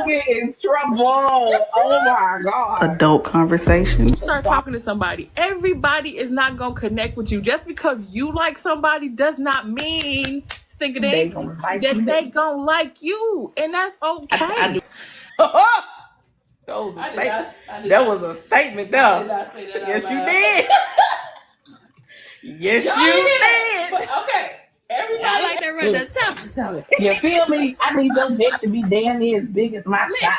get in trouble. Oh my God. Adult conversation. Start talking to somebody. Everybody is not gonna connect with you. Just because you like somebody does not mean thinking They gonna like that you. they gonna like you, and that's okay. That was a statement there. Yes, you did. Yes, you did. Okay. Everybody like that right there. Tell me. You feel me? I need your dick to be damn near as big as my shot.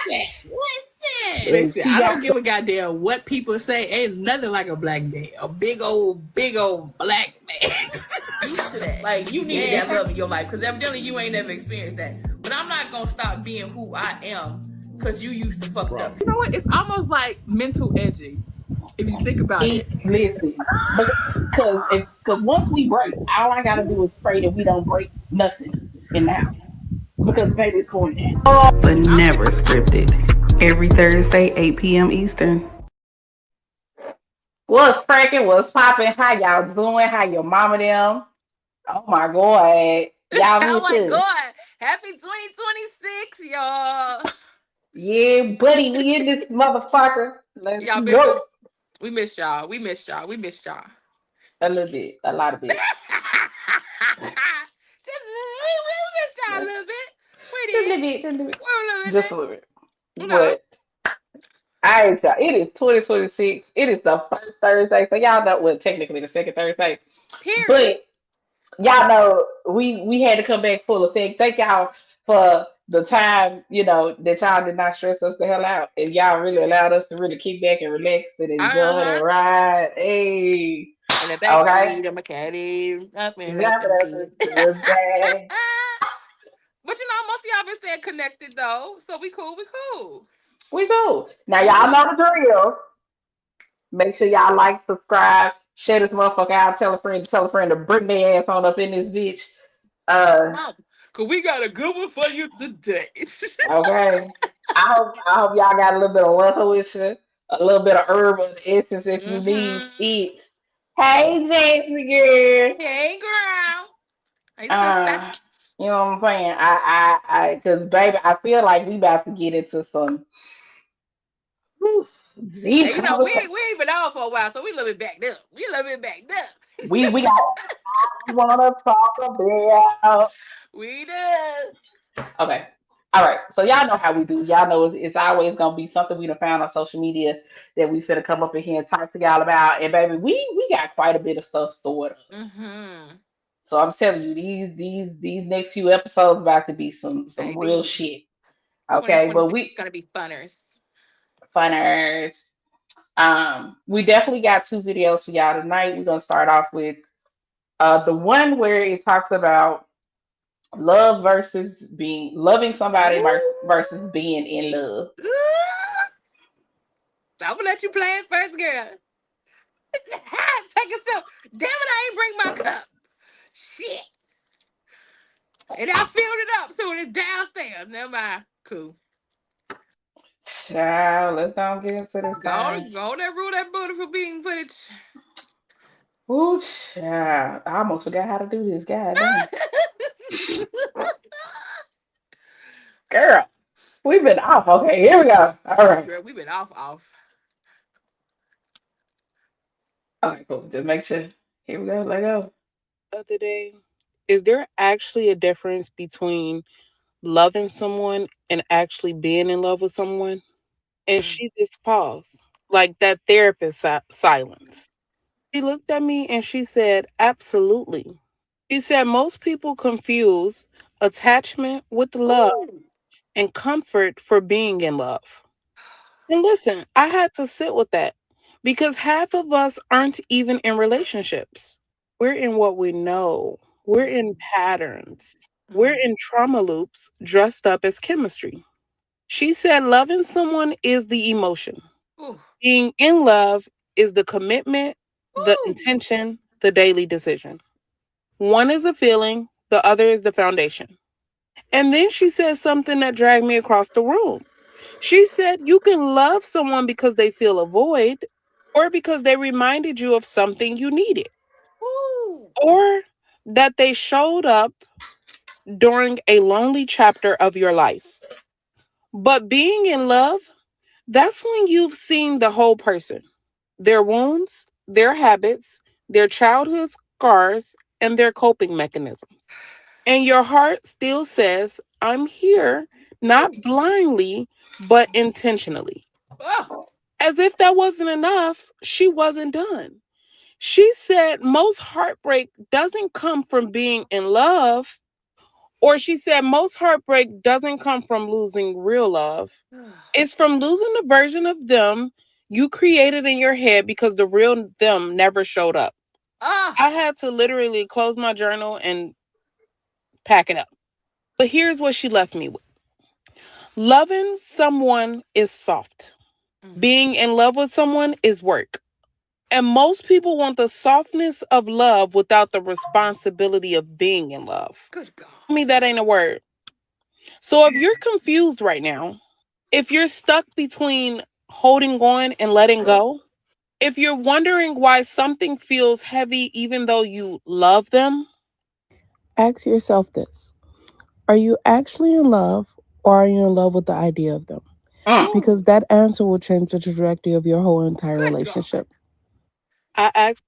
Listen, I don't give a goddamn what people say. Ain't nothing like a black man. A big old black man. Like, you need that love in your life. Because evidently you ain't never experienced that. But I'm not going to stop being who I am because you used to fuck up. You know what? It's almost like mental edging. If you think about it. Listen, because once we break, all I gotta do is pray that we don't break nothing in the house. Because baby, it's going down. But never scripted. Every Thursday, 8 p.m. Eastern. What's cracking? What's popping? How y'all doing? How your mama them? Oh my God. Y'all oh my too. God. Happy 2026, y'all. Yeah, buddy, we in this motherfucker. Let's y'all go. We missed y'all. We missed y'all. A little bit. A lot of bit. We missed y'all a little bit. Just a little bit. But all right, y'all. It is 2026. It is the first Thursday. So y'all know, well, technically the second Thursday. Period. But y'all know we had to come back full effect. Thank y'all for the time, that y'all did not stress us the hell out. And y'all really allowed us to really kick back and relax and enjoy and ride. Hey. And the back okay. The mechanic. But most of y'all been staying connected though. So we cool. We cool. Now y'all know the drill. Make sure y'all like, subscribe, share this motherfucker out, tell a friend to bring their ass on up in this bitch. Cause we got a good one for you today. Okay. I hope y'all got a little bit of water with you, a little bit of herb of the essence if you need it. Hey, Jason girl. Hey, girl. Hey, sister. You know what I'm saying? Cause baby, I feel like we about to get into some. Hey, we ain't been on for a while, so we a little bit backed up. We got we wanna talk about. We do. Okay. All right. So y'all know how we do. Y'all know it's always gonna be something we done found on social media that we finna come up in here and talk to y'all about. And baby, we got quite a bit of stuff stored up. Mm-hmm. So I'm telling you, these next few episodes about to be some real shit. Okay, but we gonna be funners. We definitely got 2 videos for y'all tonight. We're gonna start off with the one where it talks about love versus loving somebody versus being in love. I'm gonna let you play it first, girl. Take a sip. Damn it, I ain't bring my cup. Shit. And I filled it up, so it's downstairs. Never mind. Cool. Child, let's not get into this. Go on that rule that booty for being footage. Ooh, child. I almost forgot how to do this. God damn. Girl, we've been off. Okay, here we go. All right. Girl, we've been off. Okay, cool. Just make sure. Here we go. Let go. The other day, is there actually a difference between loving someone and actually being in love with someone? And she just paused, like that therapist silence. She looked at me and she said, absolutely. She said, most people confuse attachment with love and comfort for being in love. And listen, I had to sit with that because half of us aren't even in relationships. We're in what we know. We're in patterns. We're in trauma loops dressed up as chemistry. She said loving someone is the emotion. Ooh. Being in love is the commitment, the intention, the daily decision. One is a feeling, the other is the foundation. And then she said something that dragged me across the room. She said you can love someone because they fill a void or because they reminded you of something you needed. Ooh. Or that they showed up during a lonely chapter of your life. But being in love, that's when you've seen the whole person, their wounds, their habits, their childhood scars, and their coping mechanisms. And your heart still says, I'm here, not blindly, but intentionally. Oh, As if that wasn't enough, she wasn't done. She said most heartbreak doesn't come from being in love, or she said most heartbreak doesn't come from losing real love. It's from losing the version of them you created in your head because the real them never showed up. ah, I had to literally close my journal and pack it up. But here's what she left me with: loving someone is soft, mm, being in love with someone is work. And most people want the softness of love without the responsibility of being in love. good God. I mean, that ain't a word. So if you're confused right now, if you're stuck between holding on and letting go, if you're wondering why something feels heavy even though you love them, ask yourself this: are you actually in love, or are you in love with the idea of them? Ooh, Because that answer will change the trajectory of your whole entire good God. relationship. I asked.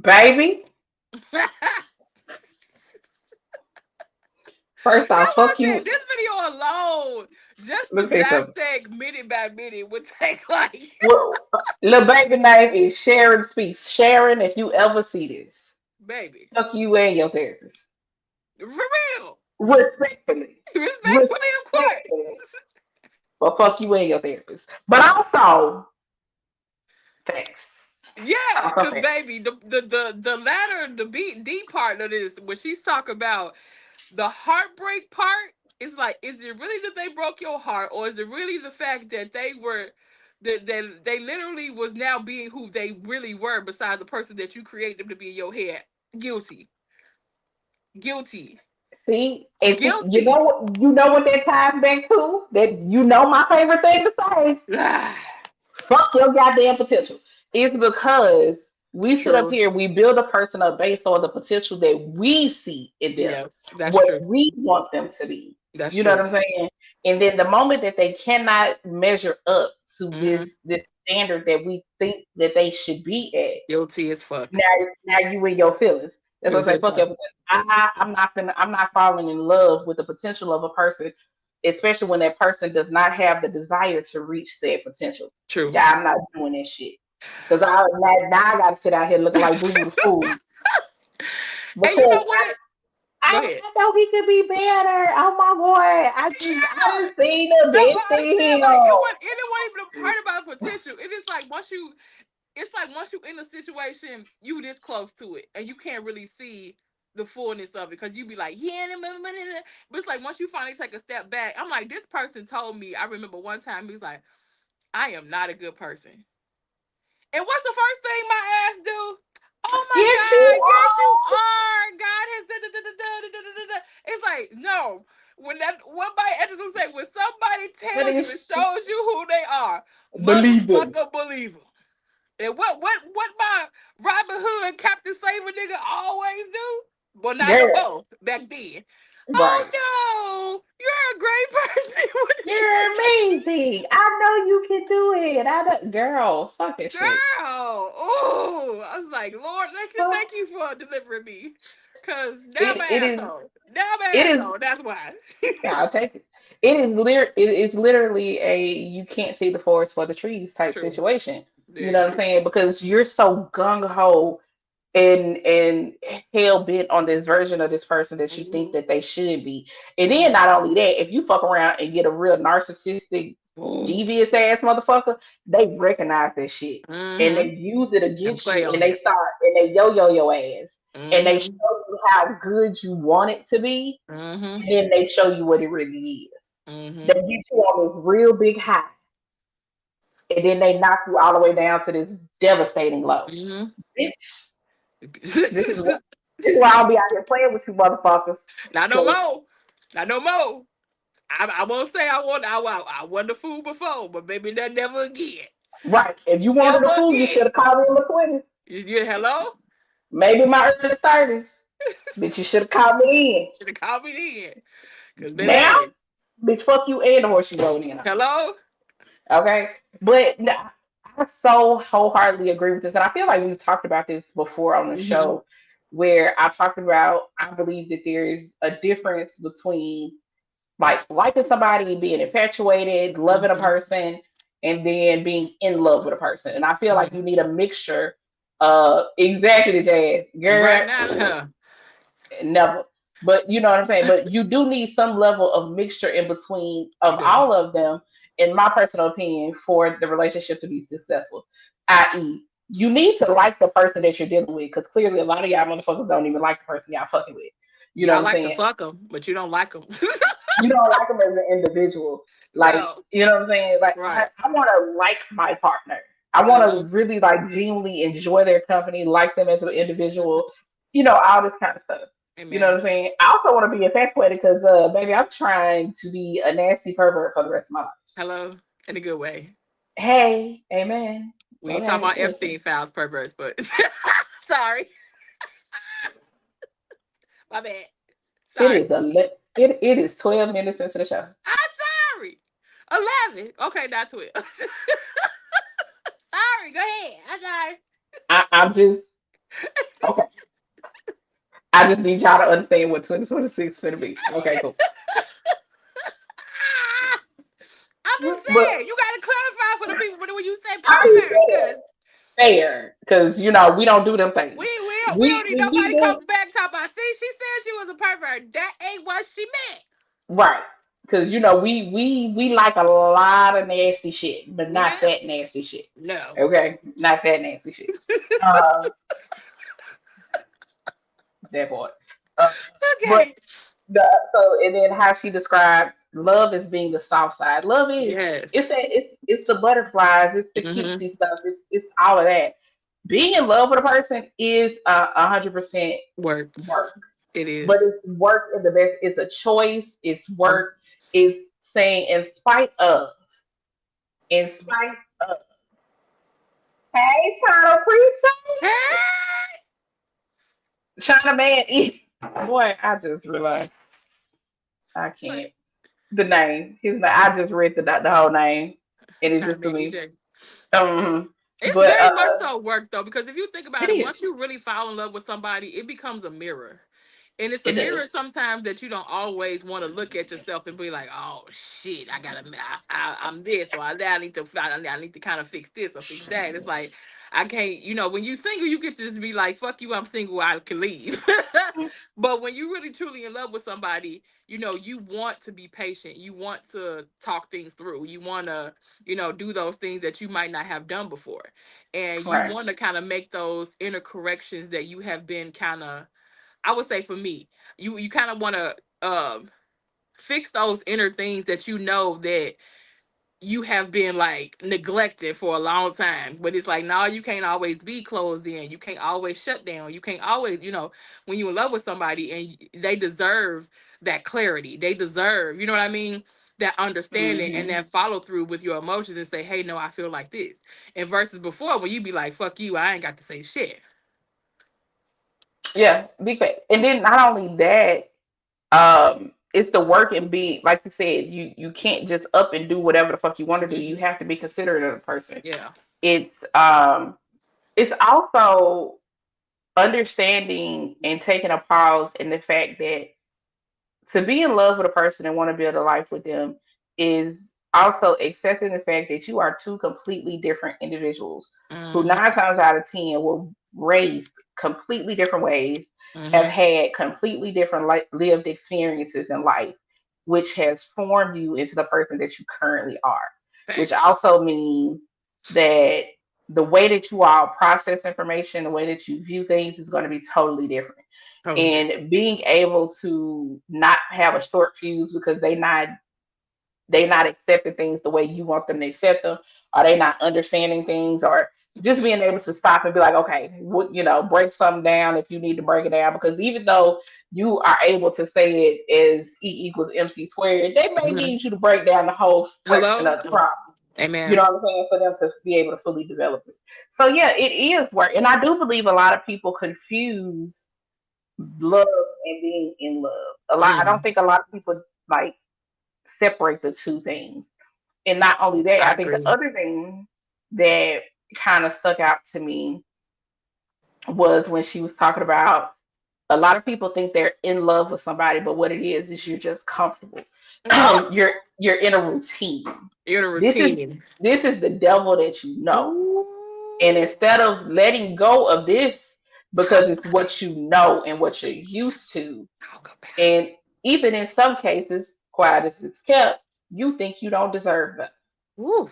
Baby, first That's off, why I fuck said you. this video alone, just to Let me say something. dissect minute by minute, would take like, Well, little baby name is Sharon Speaks. Sharon, if you ever see this, baby, fuck you and your therapist. for real, Respectfully. respectfully, of Respectfully. course. But fuck you and your therapist. But also, facts. Yeah, Also cause facts. baby, the latter, the D part of this, when she's talking about the heartbreak part, it's like, is it really that they broke your heart, or is it really the fact that they were that they literally was now being who they really were, besides the person that you created them to be in your head? Guilty, guilty, See, and see, guilty. you know what that ties back to? That you know my favorite thing to say. Fuck your goddamn potential. It's because we sit up True. here, we build a person up based on the potential that we see in them, Yes, that's what true. we want them to be. That's You know what true. I'm saying? And then the moment that they cannot measure up to Hmm. this standard that we think that they should be at, Guilty as fuck. now you in your feelings. That's what I Guilty say. as Fuck fuck. your potential. I'm not falling in love with the potential of a person, especially when that person does not have the desire to reach said potential. True. Yeah, I'm not doing that shit. Cause now I gotta sit out here looking like Boo Boo the fool And you because know what? Go ahead. I know he could be better. Oh my boy, I didn't see the That's best what I'm in saying. Like, him. it wasn't even a part about potential. It is like once you, it's like once you in a situation, you this close to it, and you can't really see the fullness of it because you be like, yeah, but it's like once you finally take a step back, I'm like, this person told me. I remember one time he was like, I am not a good person. And what's the first thing my ass do? Oh my Yes, you God, yes you are. are. God has It's like, no. When that one body actually say, when somebody But tells you and it's shows you who they are, believe it, motherfucker believe them. And what my Robin Hood Captain Saver nigga always do? Well, not no girl. more. Back then. Oh Right. no, you're a great person. You're amazing. I know you can do it. Girl, fuck that shit. Girl, oh, I was like, Lord, Fuck. thank you for delivering me, cause now I'm It an it is asshole. Now I'm it an is asshole. That's why. I'll take it. It's literally a you can't see the forest for the trees type True, situation. You very know what I'm true. saying? Because you're so gung ho and hell bent on this version of this person that you think Hmm. that they should be. And then Hmm. not only that, if you fuck around and get a real narcissistic, Oh. devious ass motherfucker, they recognize that shit. And Hmm. they use it And against play you and on they it. start and they yo-yo your ass. And they show Hmm. you how good you want it to be, Hmm. and then they show you what it really is. They Hmm. get you on this real big high, and then they knock you all the way down to this devastating low. Hmm. Bitch, this is what this is why I'll be out here playing with you motherfuckers. Not no 'Cause, more. Not no more. I won't say I wasn't a fool before, but maybe that never again. right, if you wanted Never a fool, you should again. have called me in the 20s. You hello? Maybe my early 30s. Bitch, you should have called me Should have called me then. Cause in. Now, baby, Bitch, fuck you and the horse you rode in. Hello? Okay, but no, I so wholeheartedly agree with this, and I feel like we've talked about this before on the Mm-hmm. show, where I talked about I believe that there's a difference between like liking somebody, being infatuated, loving a Mm-hmm. person, and then being in love with a person. And I feel like you Mm-hmm. need a mixture of exactly the jazz, Right now, girl. huh? Never. But you know what I'm saying? But you do need some level of mixture in between You of do. all of them, in my personal opinion, for the relationship to be successful. I.e., you need to like the person that you're dealing with, because clearly a lot of y'all motherfuckers don't even like the person y'all fucking with. You know what Y'all I'm like to saying? fuck them, but you don't like them. You don't like them as an individual. Like, No. you know what I'm saying? Like, I, Right. I want to like my partner. I want Mm-hmm. to really, like, genuinely enjoy their company, like them as an individual, all this kind of stuff. You know what Amen. I'm saying? I also want to be infatuated because, baby, I'm trying to be a nasty pervert for the rest of my life. Hello? In a good way. Hey, amen. We ain't talking Okay, about listen. Epstein files perverts, but sorry. My bad. It Sorry. is it is 12 minutes into the show. I'm sorry. 11. Okay, not 12. Sorry. Go ahead. I'm sorry. I'm just okay. I just need y'all to understand what 2026 is going to be. Okay, cool. I'm just But saying, you gotta clarify for the people when you say how you pervert, say because it? Fair, because we don't do them things. we don't We need when we nobody do comes back talking about. See, she said she was a pervert. That ain't what she meant. right, because we like a lot of nasty shit, but No, not that nasty shit. no. Okay, not that nasty shit. Uh, that part. Uh, but Okay. the so and then how she described love as being the soft side. Love is Yes. it's the butterflies, it's the Mm-hmm. cutesy stuff, it's all of that. Being in love with a person is 100% Work. work, It but is. it's work in the best. It's a choice. It's Mm. work. It's saying in spite of. Hey, China, appreciate Hey! China man. Boy, I just realized I What? can't. The name. His name. I just read the whole name, and it Trying to just to be me. DJ. Um, It's but very much so work though, because if you think it about it, is. once you really fall in love with somebody, it becomes a mirror. And it's a It mirror does. sometimes that you don't always want to look at yourself and be like, oh shit, I'm this, or I need to I need to kind of fix this or fix that. It's like I can't, when you single, you get to just be like, fuck you, I'm single, I can leave. But when you really truly in love with somebody, you want to be patient. You want to talk things through. You want to, do those things that you might not have done before. And you Right. want to kind of make those inner corrections that you have been kind of, I would say for me, you kind of want to fix those inner things that that you have been like neglected for a long time. But it's like, no, you can't always be closed in. You can't always shut down. You can't always, when you're in love with somebody and they deserve that clarity. They deserve, you know what I mean? That understanding and Hmm. that follow through with your emotions and say, hey, no, I feel like this. And versus before when you be like, fuck you, I ain't got to say shit. Yeah, big fat. And then not only that, it's the work and be like you said, you can't just up and do whatever the fuck you want to do. You Hmm. have to be considerate of the person. Yeah. It's um it's also understanding and taking a pause in the fact that to be in love with a person and want to build a life with them is also accepting the fact that you are two completely different individuals who Hmm. 9 times out of 10 were raised completely different ways, have Hmm. had completely different lived experiences in life, which has formed you into the person that you currently are, which Facts. also means that the way that you all process information, the way that you view things is going to be totally different, Totally different. and being able to not have a short fuse because they not accepting things the way you want them to accept them, or they not understanding things, or just being able to stop and be like, okay, what break something down if you need to break it down, because even though you are able to say it as E=MC², they may Mhm. need you to break down the whole fraction Hello? of the problem. You Amen. know what I'm saying? For them to be able to fully develop it. So yeah, it is work, and I do believe a lot of people confuse love and being in love. I don't Mm. think a lot of people like. separate the two things. And not only that, I I think the agree. other thing that kind of stuck out to me was when she was talking about a lot of people think they're in love with somebody, but what it is you're just comfortable. You're in a routine. You're in a This is routine. this is the devil that you know. And Ooh, instead of letting go of this talk because it's about it. what you know and what you're used to, Talk about and even in some cases, quiet as it's kept, you think you don't deserve that. it. Ooh,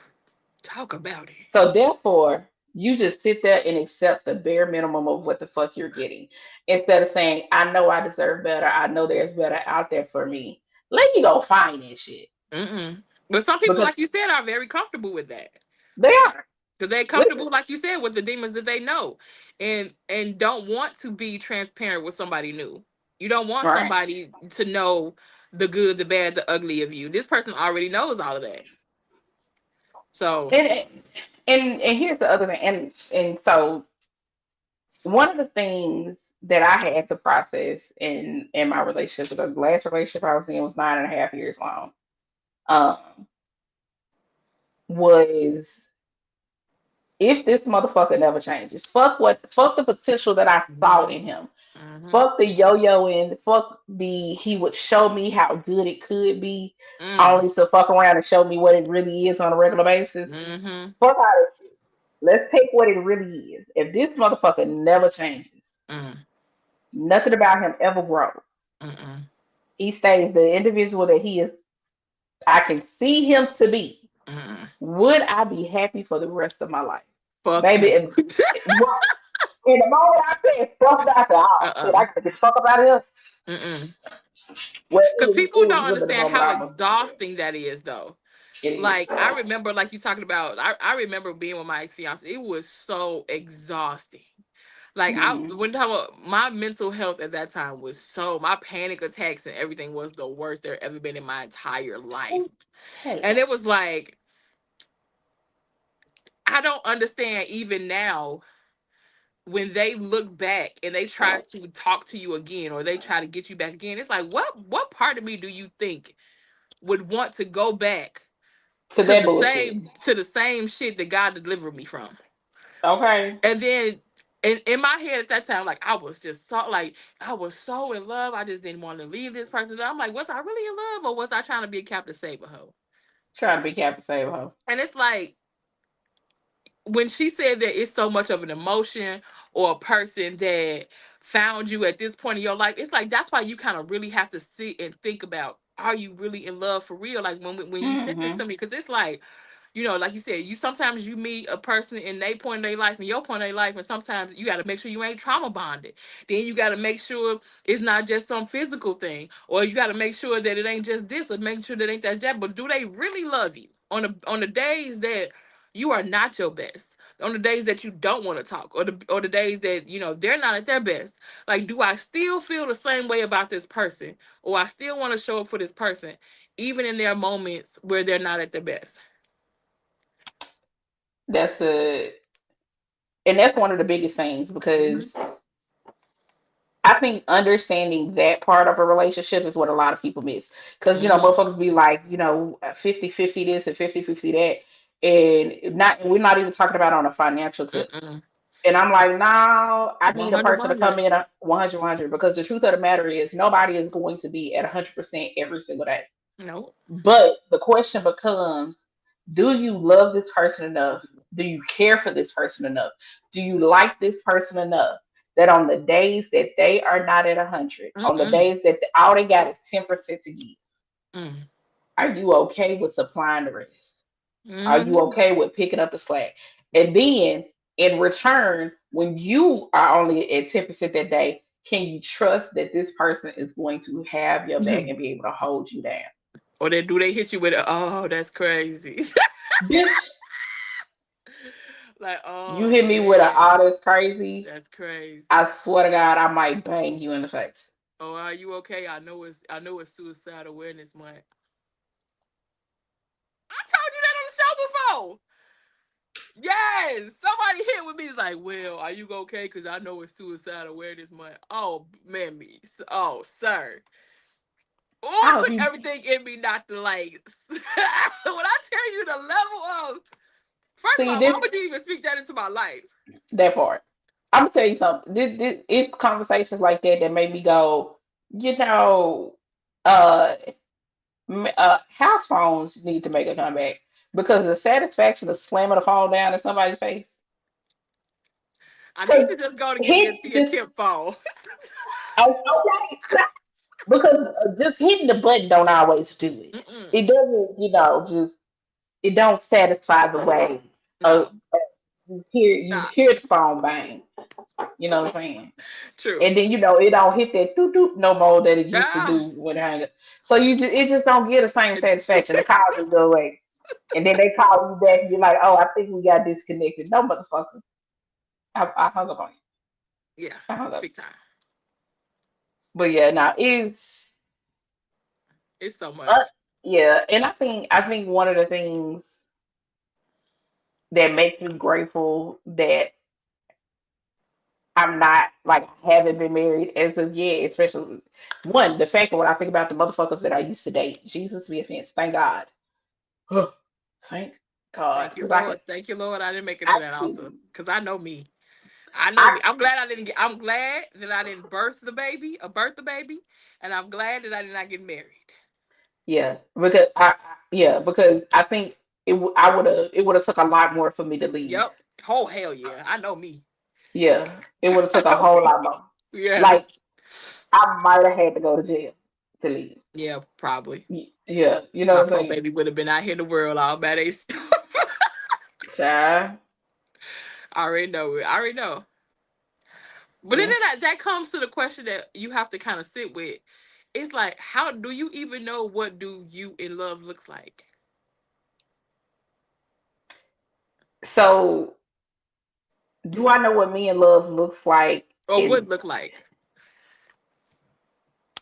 talk about it. So therefore, you just sit there and accept the bare minimum of what the fuck you're getting. Instead of saying, I know I deserve better, I know there's better out there for me. Let you go find that shit. Mm-mm. But some people, Because like you said, are very comfortable with that. they are. Because they're Listen, comfortable, like you said, with the demons that they know, and don't want to be transparent with somebody new. You don't want right. somebody to know the good, the bad, the ugly of you. This person already knows all of that. So, And and here's the other thing. And so one of the things that I had to process in my relationship, because the last relationship I was in was 9.5 years long, um, was if this motherfucker never changes, fuck the potential that I saw in mm-hmm, him. mm-hmm, Fuck the yo-yo and fuck the he would show me how good it could be, mm, only to fuck around and show me what it really is on a regular basis. mm-hmm, Fuck out of shit. Let's take what it really is. If this motherfucker never changes, mm, nothing about him ever grows. mm-mm, He stays the individual that he is. I can see him to be. mm. Would I be happy for the rest of my life? Fuck Baby, no. what in the moment I said fuck that, I said, oh shit, Uh-uh. I gotta get the fuck up out of here. Mm-mm. Well, Because people it don't was really the understand moment how I must have said exhausting that is, though. it is. Like I remember, like you talking about, I remember being with my ex fiance. It was so exhausting. Like I Mm-hmm. when talking about my mental health at that time was so my panic attacks and everything was the worst there ever been in my entire life. And Hell. it was like I don't understand even now when they look back and they try to talk to you again or they try to get you back again. It's like what part of me do you think would want to go back To to that bullshit. to the same shit that God delivered me from? Okay. And then in my head at that time, like I was just so like I was so in love. I just didn't want to leave this person. I'm like, was I really in love or was I trying to be a Captain Save a hoe? Trying to be Captain Save her. And it's like when she said that it's so much of an emotion or a person that found you at this point in your life, it's like that's why you kind of really have to sit and think about are you really in love for real? Like when you said this Mm-hmm. to me, because it's like like you said, you sometimes you meet a person in their point in their life and your point in their life, and sometimes you got to make sure you ain't trauma bonded. Then you got to make sure it's not just some physical thing, or you got to make sure that it ain't just this, or make sure that ain't that. But do they really love you on the days that you are not your best? On the days that you don't want to talk, or the days that they're not at their best, like do I still feel the same way about this person, or I still want to show up for this person, even in their moments where they're not at their best? That's a and that's one of the biggest things Mhm. because I think understanding that part of a relationship is what a lot of people miss. Because, Mhm. motherfuckers be like, 50-50 this and 50-50 that. And we're not even talking about on a financial tip. Mm-mm. And I'm like, no, I need a 100, person to come 100. in 100, 100. Because the truth of the matter is, nobody is going to be at 100% every single day. No. But the question becomes, do you love this person enough? Do you care for this person enough? Do you like this person enough that on the days that they are not at 100, on the Mm-mm. days that all they got is 10% to give, Mm. are you okay with supplying the rest? Are you Mhm. okay with picking up the slack? And then in return, when you are only at 10% that day, can you trust that this person is going to have your back and be able to hold you down? Or they do they hit you with a, oh, that's crazy. Bitch, Like, you oh hit me with an man, all this crazy. that's crazy. I swear to God, I might bang you in the face. Oh, are you okay? I know it's suicide awareness month. I told you that on the show before. Yes, somebody hit with me. It's like, well, are you okay? Because I know it's suicide awareness month. Oh, man, me. Oh, sir. Oh, I it hope took you everything in me not to like. When I tell you the level of, first of see all, why this would you even speak that into my life? that part. I'm gonna tell you something. This it's conversations like that that made me go, you know, uh, house phones need to make a comeback because the satisfaction of slamming a phone down in somebody's face. I need Because to just go to get me a hit Tia just Kip phone. okay, because just hitting the button don't always do it. Mm-mm. It doesn't, just it don't satisfy the way. Uh, No, you nah, hear the phone bang. You know what I'm saying? true. And then it don't hit that doo doo no more that it used to Ah, do when it hang up. So it just don't get the same it- satisfaction. The call just go away, and then they call you back, and you're like, oh, I think we got disconnected. No, motherfucker, I hung up on you. yeah, I hung up. big time. But yeah, now it's It's so much. uh, yeah, and I think one of the things that makes me grateful that I'm not like I haven't been married as of yet, especially one, the fact that when I think about the motherfuckers that I used to date, Jesus be offense, thank God. Thank God. Thank you, Because Lord. Thank you, Lord. I didn't make it I to that altar couldn't, because I know me. I know I, me. I'm glad I didn't get. I'm glad that I didn't birth the baby, and I'm glad that I did not get married. yeah, because I think it would have took a lot more for me to leave. Yep. Oh hell yeah. I know me. Yeah, it would have I took a know whole me. lot more. Yes. Like I might have had to go to jail to leave. Yeah, probably. Yeah, you know My what I'm poor saying? baby would have been out here in the world all by themselves. Child, I already know it. I already know. But then yeah. that comes to the question that you have to kind of sit with. It's like, how do you even know what do you in love looks like? So, do I know what me in love looks like? Or And would look like?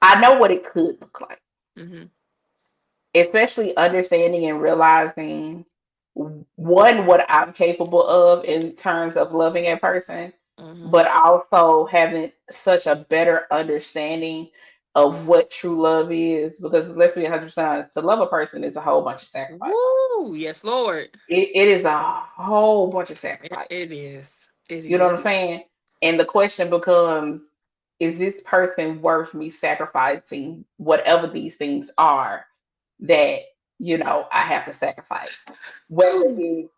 I know what it could look like, Mm-hmm. especially understanding and realizing one, what I'm capable of in terms of loving a person, Mm-hmm. but also having such a better understanding of what true love is. Because let's be 100% honest, to love a person is a whole bunch of sacrifice. Woo! Yes, Lord. It is a whole bunch of It, sacrifice. it is. It You know what I'm is. saying? And the question becomes, is this person worth me sacrificing whatever these things are that, I have to sacrifice? Whether it's,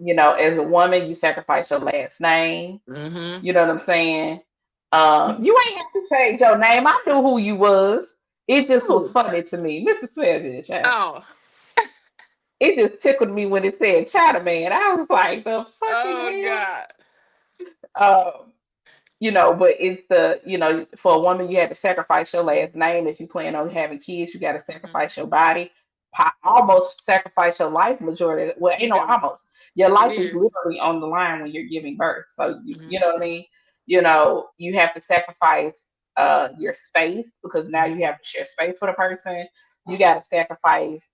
as a woman, you sacrifice your last name. Mm-hmm. You know what I'm saying? You ain't have to change your name. I knew who you was. It just was Ooh. funny to me. Mr. Smithfield, child. Oh. It just tickled me when it said China Man. I was like, the fucking Oh hell? God. Um, but it's for a woman, you have to sacrifice your last name. If you plan on having kids, you got to Mm-hmm. sacrifice your body, almost sacrifice your life majority. Well, You do. almost. Your It life is is. literally on the line when you're giving birth. So you Mm-hmm. know what I mean. You have to sacrifice your space because now you Mm-hmm. have to share space with a person. You got to sacrifice.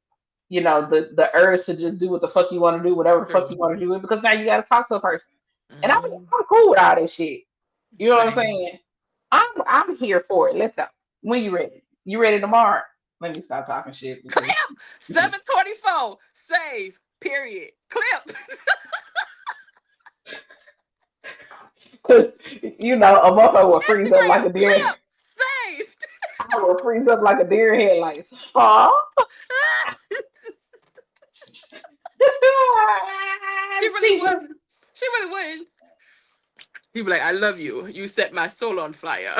The urge to just do what the fuck you want to do, whatever the fuck True. you want to do, because now you got to talk to a person. And Mm-hmm. I'm cool with all this shit. You know what I'm Same. saying? I'm here for it. Let's go. When you ready? You ready tomorrow? Let me stop talking shit because Clip 724. Save. Period. Clip. cause a motherfucker will freeze up like Instagram. a deer. Clip. Saved. I will freeze up like a deer headlights. Huh? She really Jesus. wouldn't. She really wouldn't. He'd be like, I love you. You set my soul on fire.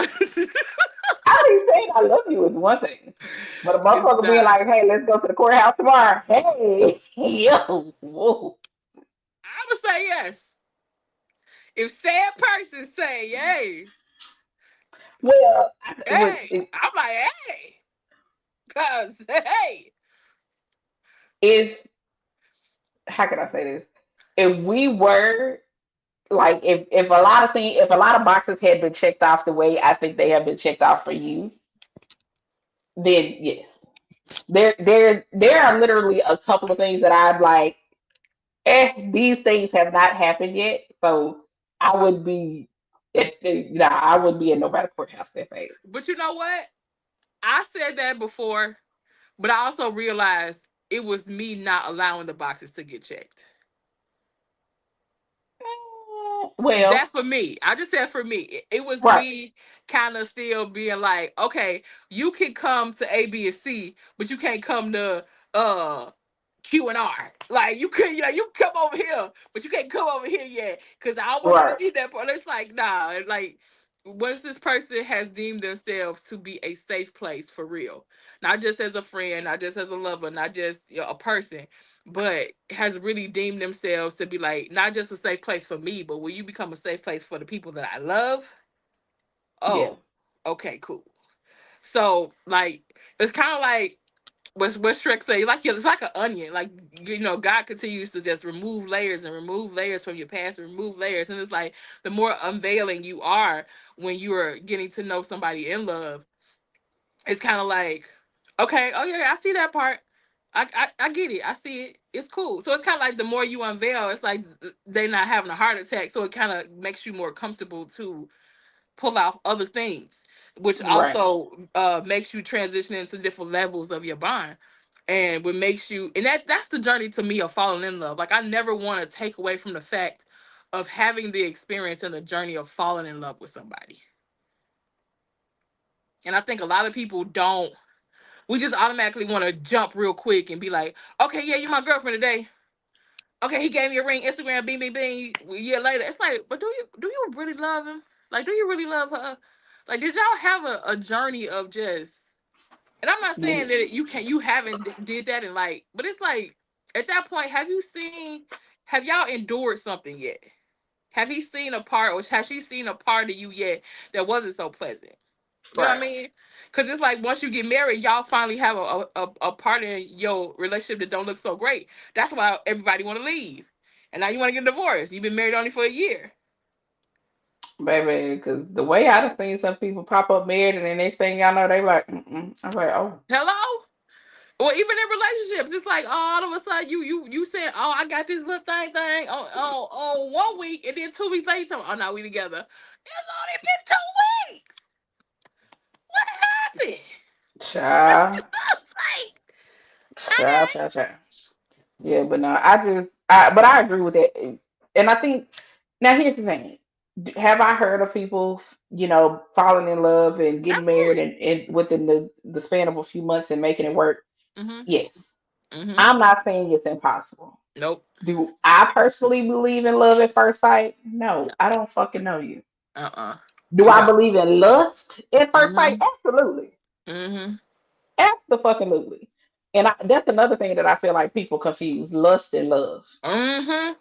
I mean, saying I love you is one thing, but a It's motherfucker being not. like, "Hey, let's go to the courthouse tomorrow." Hey, yo, whoa. I would say yes. If sad person say, hey, Well, I'm like, hey, cause hey. if how can I say this? If we were like if a lot of boxes had been checked off the way I think they have been checked off for you, then yes. There are literally a couple of things that I'd like, these things have not happened yet. So I would be I would be in nobody's courthouse that fast. But you know what? I said that before, but I also realized it was me not allowing the boxes to get checked. Well, That for me. I just said for me. It was right, me kind of still being like, okay, you can come to A, B, and C, but you can't come to Q&R. Like you could, yeah, you come over here, but you can't come over here yet because I don't want you to right. see that part. It's like nah, like once this person has deemed themselves to be a safe place for real, not just as a friend, not just as a lover, not just a person, but has really deemed themselves to be like not just a safe place for me, but will you become a safe place for the people that I love? Yeah, Oh, okay, cool. So like it's kind of like what Shrek say, like it's like an onion. Like God continues to just remove layers from your past, remove layers, and it's like the more unveiling you are when you are getting to know somebody in love, it's kind of like, okay, oh yeah, I see that part. I get it. I see it. It's cool. So it's kind of like the more you unveil, it's like they're not having a heart attack. So it kind of makes you more comfortable to pull out other things, which right. also makes you transition into different levels of your bond. And what makes you, and that's the journey to me of falling in love. Like I never want to take away from the fact of having the experience and the journey of falling in love with somebody. And I think a lot of people don't. We just automatically want to jump real quick and be like, okay, yeah, you're my girlfriend today. Okay, he gave me a ring, Instagram, bing, bing, bing. A year later, it's like, but do you really love him? Like, do you really love her? Like, did y'all have a journey of just? And I'm not saying You, that you haven't did that and like, but it's like at that point, have y'all endured something yet? Have he seen a part, or has she seen a part of you yet that wasn't so pleasant? You know what I right. mean? Because it's like once you get married, y'all finally have a part in your relationship that don't look so great. That's why everybody want to leave, and now you want to get divorced. You've been married only for a year. Baby, because the way I done seen some people pop up married and the next thing y'all know, they like, mm-mm. I'm like, oh, Hello? Or even in relationships, it's like all of a sudden you said, "Oh, I got this little thing on 1 week," and then 2 weeks later, you tell me, "Oh, no, we together." It's only been 2 weeks. What happened? child, Like, child, child, child. Yeah, but no, but I agree with that. And I think, now here's the thing. Have I heard of people, falling in love and getting married absolutely. and within the span of a few months and making it work? Mhm. Yes. Mhm. I'm not saying it's impossible. Nope. Do I personally believe in love at first sight? No. No, I don't fucking know you. Uh. Do I No. believe in lust at first sight? Mhm. Absolutely. Mhm. Absolutely. And that's another thing that I feel like people confuse lust and love. Mhm.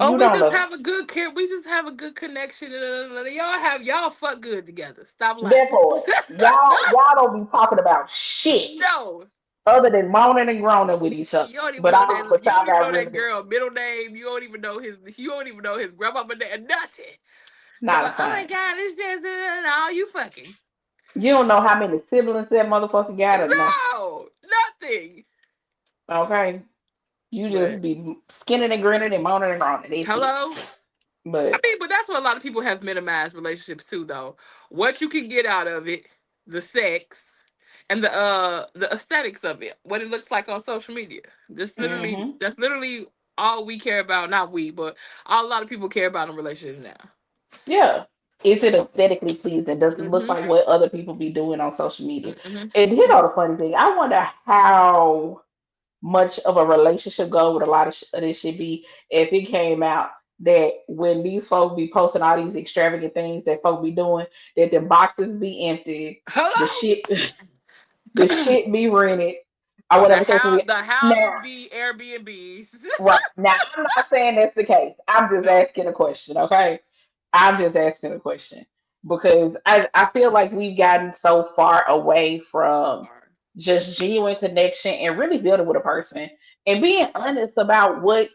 Oh, You we don't just know. have a good care. We just have a good connection. Y'all fuck good together. Stop lying. Therefore, y'all don't be talking about shit No, other than moaning and groaning with each other. you don't even But know I that. but You y'all don't even got know really that good. girl middle name. You don't even know his. You don't even know his grandmama name. Nothing. So, Not a oh my thing. God, it's just all you fucking. You don't know how many siblings that motherfucker got or nothing. No, nothing. Okay? You just But be skinning and grinning and moaning and groaning. That's it. hello. I But mean, but that's what a lot of people have minimized relationships too, though. What you can get out of it, the sex, and the aesthetics of it, what it looks like on social media. hmm That's literally all we care about. Not we, but a lot of people care about in relationships now. yeah. Is it aesthetically pleasing? Does it look Mm-hmm. like what other people be doing on social media? Mm-hmm. And here's all the funny thing. I wonder how much of a relationship goal would a lot of this should be if it came out that when these folks be posting all these extravagant things that folk be doing, that the boxes be empty, the Hello. shit, the shit be rented, or whatever case may be. The houses Now, be Airbnbs. right now, I'm not saying that's the case. I'm just No. asking a question, okay? I'm just asking a question because I feel like we've gotten so far away So from far. just genuine connection and really building with a person and being honest about what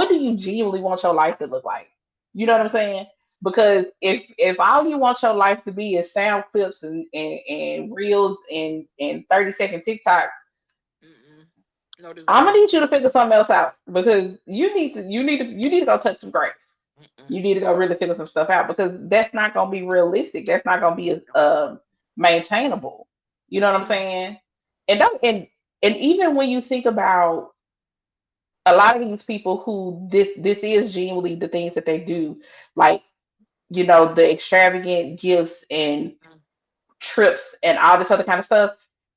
do you genuinely want your life to look like? You know what I'm saying? Because if all you want your life to be is sound clips and reels and 30-second TikToks, Mm-mm. No I'm gonna desire. need you to figure something else out because you need to go touch some grass. Mm-mm. You need to go really figure some stuff out because that's not gonna be realistic. That's not gonna be No. maintainable. You know what I'm saying? And don't, and even when you think about a lot of these people who this is genuinely the things that they do, like the extravagant gifts and trips and all this other kind of stuff.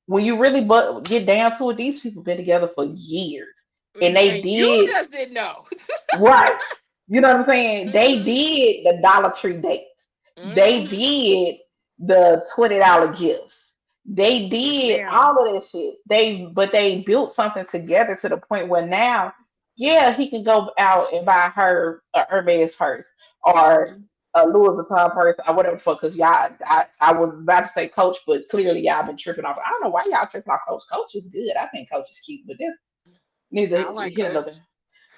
When you really get down to it, these people been together for years, and they And you did just didn't know. right. You know what I'm saying? They Mm-hmm. did the Dollar Tree dates. They Mm-hmm. did the $20 gifts. They Yes, did ma'am. all of that shit. They built something together to the point where now, yeah, he can go out and buy her a Hermes purse or Mm-hmm. a Louis Vuitton purse or whatever the fuck. Cause y'all, I was about to say Coach, but clearly y'all been tripping off. I don't know why y'all tripping off Coach. Coach is good. I think Coach is cute, but that's neither I like here nor there. Coach.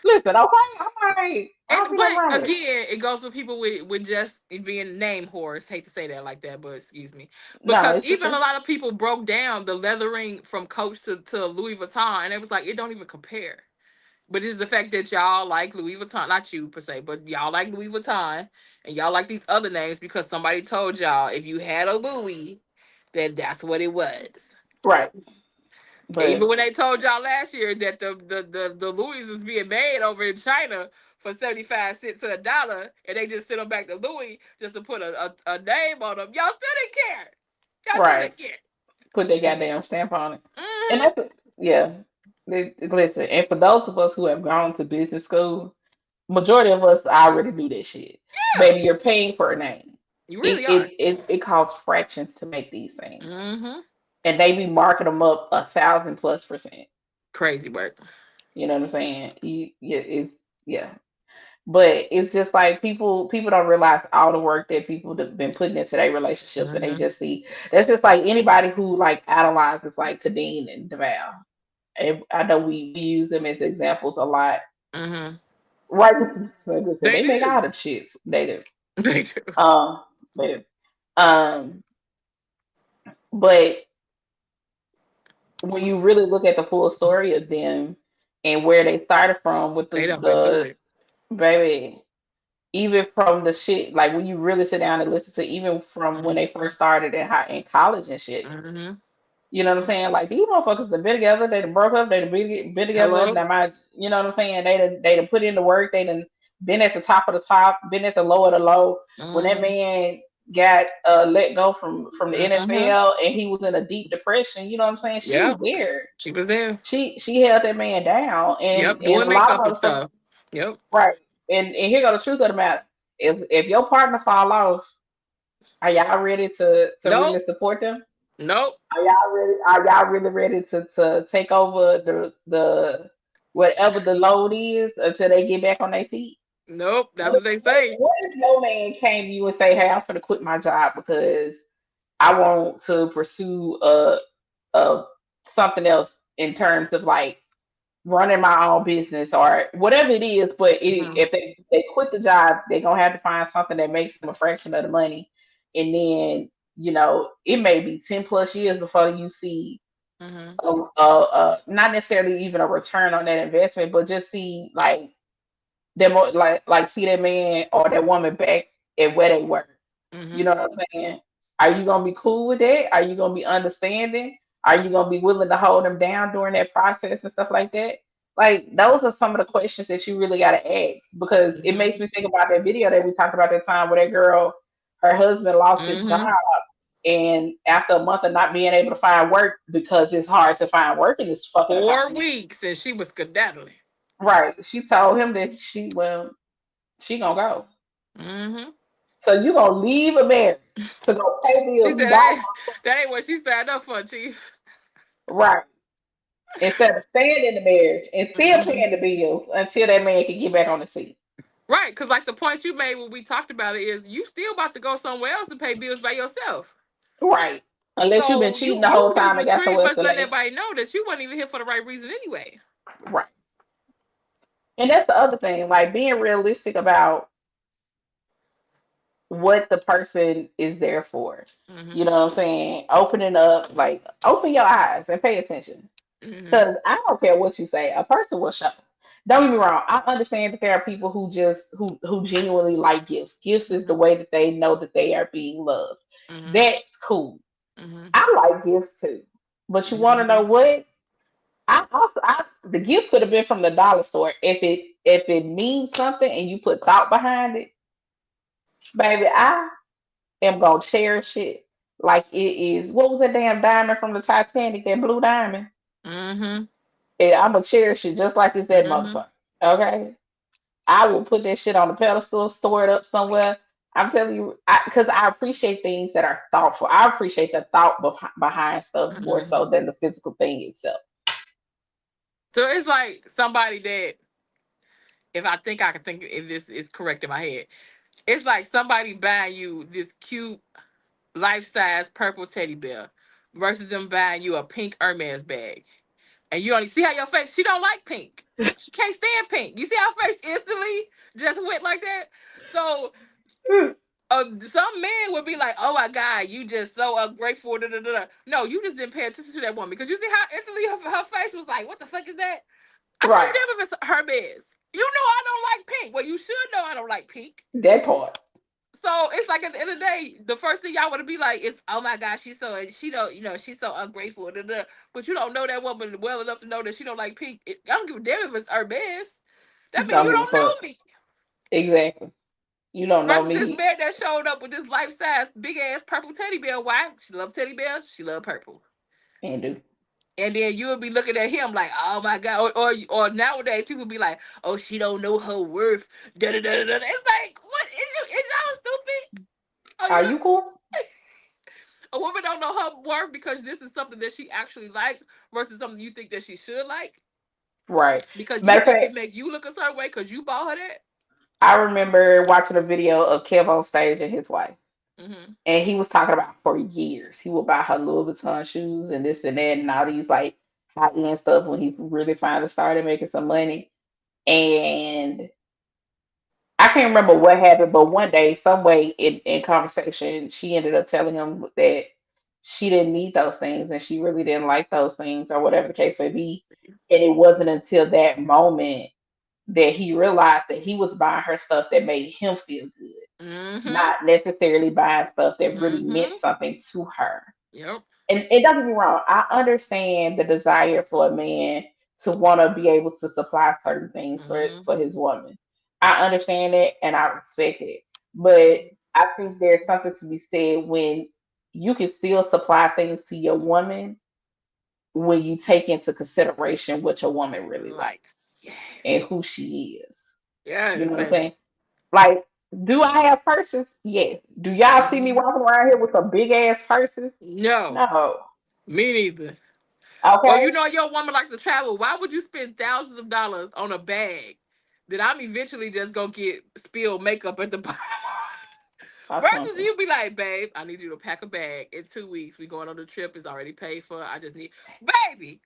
Listen, okay, I'm like, I don't And see but nothing wrong with it. again, it goes with people with just being name whores. Hate to say that like that, but excuse me. No, Because it's the even a truth. lot of people broke down the leathering from Coach to Louis Vuitton, and it was like it don't even compare. But it's the fact that y'all like Louis Vuitton, not you per se, but y'all like Louis Vuitton, and y'all like these other names because somebody told y'all if you had a Louis, then that's what it was. Right. But Even when they told y'all last year that the Louis is being made over in China for 75 cents to a dollar, and they just sent them back to Louis just to put a name on them, y'all still didn't care. Y'all still right, didn't care. put that goddamn stamp on it. And Mm-hmm. yeah. Listen, and for those of us who have gone to business school, majority of us already do that shit. Yeah, Baby, you're paying for a name. you It really are. it it, it costs fractions to make these things, Mm-hmm. and they be marking them up 1,000+%. Crazy work. You know what I'm saying? Yeah, yeah. But it's just like people don't realize all the work that people have been putting into their relationships, and they Mm-hmm. just see that's just like anybody who like idolizes like Kadeen and DeVal. And I know we use them as examples a lot. Mm-hmm. Right? Listen, They they make do. all the shits. They do. They do. Um, they do. Um, but when you really look at the full story of them and where they started from with They done been through the it. baby, even from the shit, like when you really sit down and listen to, even from when they first started in college and shit. Mm-hmm. You know what I'm saying? Like these motherfuckers have been together, they done broke up, they done been together. Hello. Now you know what I'm saying? They done put in the work, they done been at the top of the top, been at the low of the low. When that Mm-hmm. man got let go from the Mm-hmm. NFL and he was in a deep depression, you know what I'm saying? She was Yep. there. She was there. She held that man down, and Yep. Doing a lot of makeup and motherfuckers, stuff. Yep. right? And here go the truth of the matter: if your partner fall off, are y'all ready to really Nope. support them? Nope. Are y'all really ready to take over the whatever the load is until they get back on their feet? Nope. That's What, what they say. what if your man came to you and say, "Hey, I'm gonna quit my job because I want to pursue a something else in terms of like running my own business or whatever it is." But Mm-hmm. if they quit the job, they're gonna have to find something that makes them a fraction of the money, and then it may be 10+ years before you see Mm-hmm. not necessarily even a return on that investment, but just see like them like see that man or that woman back at where they were. You Mm-hmm. know what I'm saying? Are you gonna be cool with that? Are you gonna be understanding? Are you gonna be willing to hold them down during that process and stuff like that? Like those are some of the questions that you really gotta ask, because it makes Mm-hmm. me think about that video that we talked about that time where that girl, her husband lost his job, Mm-hmm. and after a month of not being able to find work because it's hard to find work in this fucking 4 economy. weeks and she was skedaddling. Right. She told him that she gonna go. Mm-hmm. So you gonna leave a marriage to go pay She bills you said don't that ain't what she signed up for, Chief. right. Instead of staying in the marriage and still Mm-hmm. paying the bills until that man can get back on the seat. Right, because like the point you made when we talked about it is you still about to go somewhere else and pay bills by yourself. Right. Unless you've been So cheating you the you whole time and basically got pretty somewhere much to letting lay. everybody know that you wasn't even here for the right reason anyway. Right. And that's the other thing, like being realistic about what the person is there for. You Mm-hmm. know what I'm saying? Opening up, like open your eyes and pay attention. Mm-hmm. Because I don't care what you say, a person will show. Don't get me wrong. I understand that there are people who genuinely like gifts. Gifts is the Mm-hmm. way that they know that they are being loved. Mm-hmm. That's cool. Mm-hmm. I like gifts too. But you want to Mm-hmm. know what? The gift could have been from the dollar store. If it means something and you put thought behind it, baby, I am gonna cherish it like it is. What was that damn diamond from the Titanic? That blue diamond. Mm-hmm. And I'm gonna cherish it just like it's that Mm-hmm. motherfucker. Okay, I will put that shit on the pedestal, store it up somewhere. I'm telling you, because I appreciate things that are thoughtful. I appreciate the thought behind stuff more Mm-hmm. so than the physical thing itself. So it's like somebody that, if I think I can think if this is correct in my head, it's like somebody buying you this cute life-size purple teddy bear versus them buying you a pink Hermes bag. And you only see how your face, she don't like pink. She can't stand pink. You see how her face instantly just went like that? So some men would be like, "Oh my God, you just so ungrateful." Da, da, da, da. No, you just didn't pay attention to that woman because you see how instantly her face was like, "What the fuck is that?" I don't Right, give a damn if it's Hermes. You know I don't like pink. Well, you should know I don't like pink. that part. So it's like at the end of the day, the first thing y'all want to be like is, "Oh my God, she don't, she's so ungrateful." Da, da. But you don't know that woman well enough to know that she don't like pink. I don't give a damn if it's Hermes. That means Don't you give a don't fuck. know me. Exactly. You don't know Versus this me man that showed up with this life size big ass purple teddy bear. Why? She love teddy bears. She love purple. and do. And then you would be looking at him like, "Oh my God," or nowadays people be like, "Oh, she don't know her worth." Da da da da. It's like, what is you? Is y'all stupid? Oh, Are you you cool? a woman don't know her worth because this is something that she actually likes versus something you think that she should like Right. because you Matter of think it fact, make you look a certain way because you bought her that. I remember watching a video of Kev on stage and his wife. Mm-hmm. And he was talking about for years. He would buy her Louis Vuitton shoes and this and that and all these like high end stuff when he really finally started making some money. And I can't remember what happened, but one day, some way in conversation, she ended up telling him that she didn't need those things and she really didn't like those things or whatever the case may be. And it wasn't until that moment that he realized that he was buying her stuff that made him feel good, Mm-hmm. not necessarily buying stuff that really meant Mm-hmm. something to her. Yep. And don't get me wrong, I understand the desire for a man to want to be able to supply certain things Mm-hmm. for his woman. I understand it and I respect it. But I think there's something to be said when you can still supply things to your woman when you take into consideration what your woman really likes Likes. Yes. and who she is. You Yes, know what I'm baby. saying? Like, do I have purses? Yes. Do y'all see me Mm-hmm. walking around here with some big ass purses? No, No. me neither. Or Okay. your woman like to travel. Why would you spend thousands of dollars on a bag that I'm eventually just gonna get spilled makeup at the bottom? Or Versus something. you be like, "Babe, I need you to pack a bag in 2 weeks. We going on the trip. It's already paid for. I just need, baby.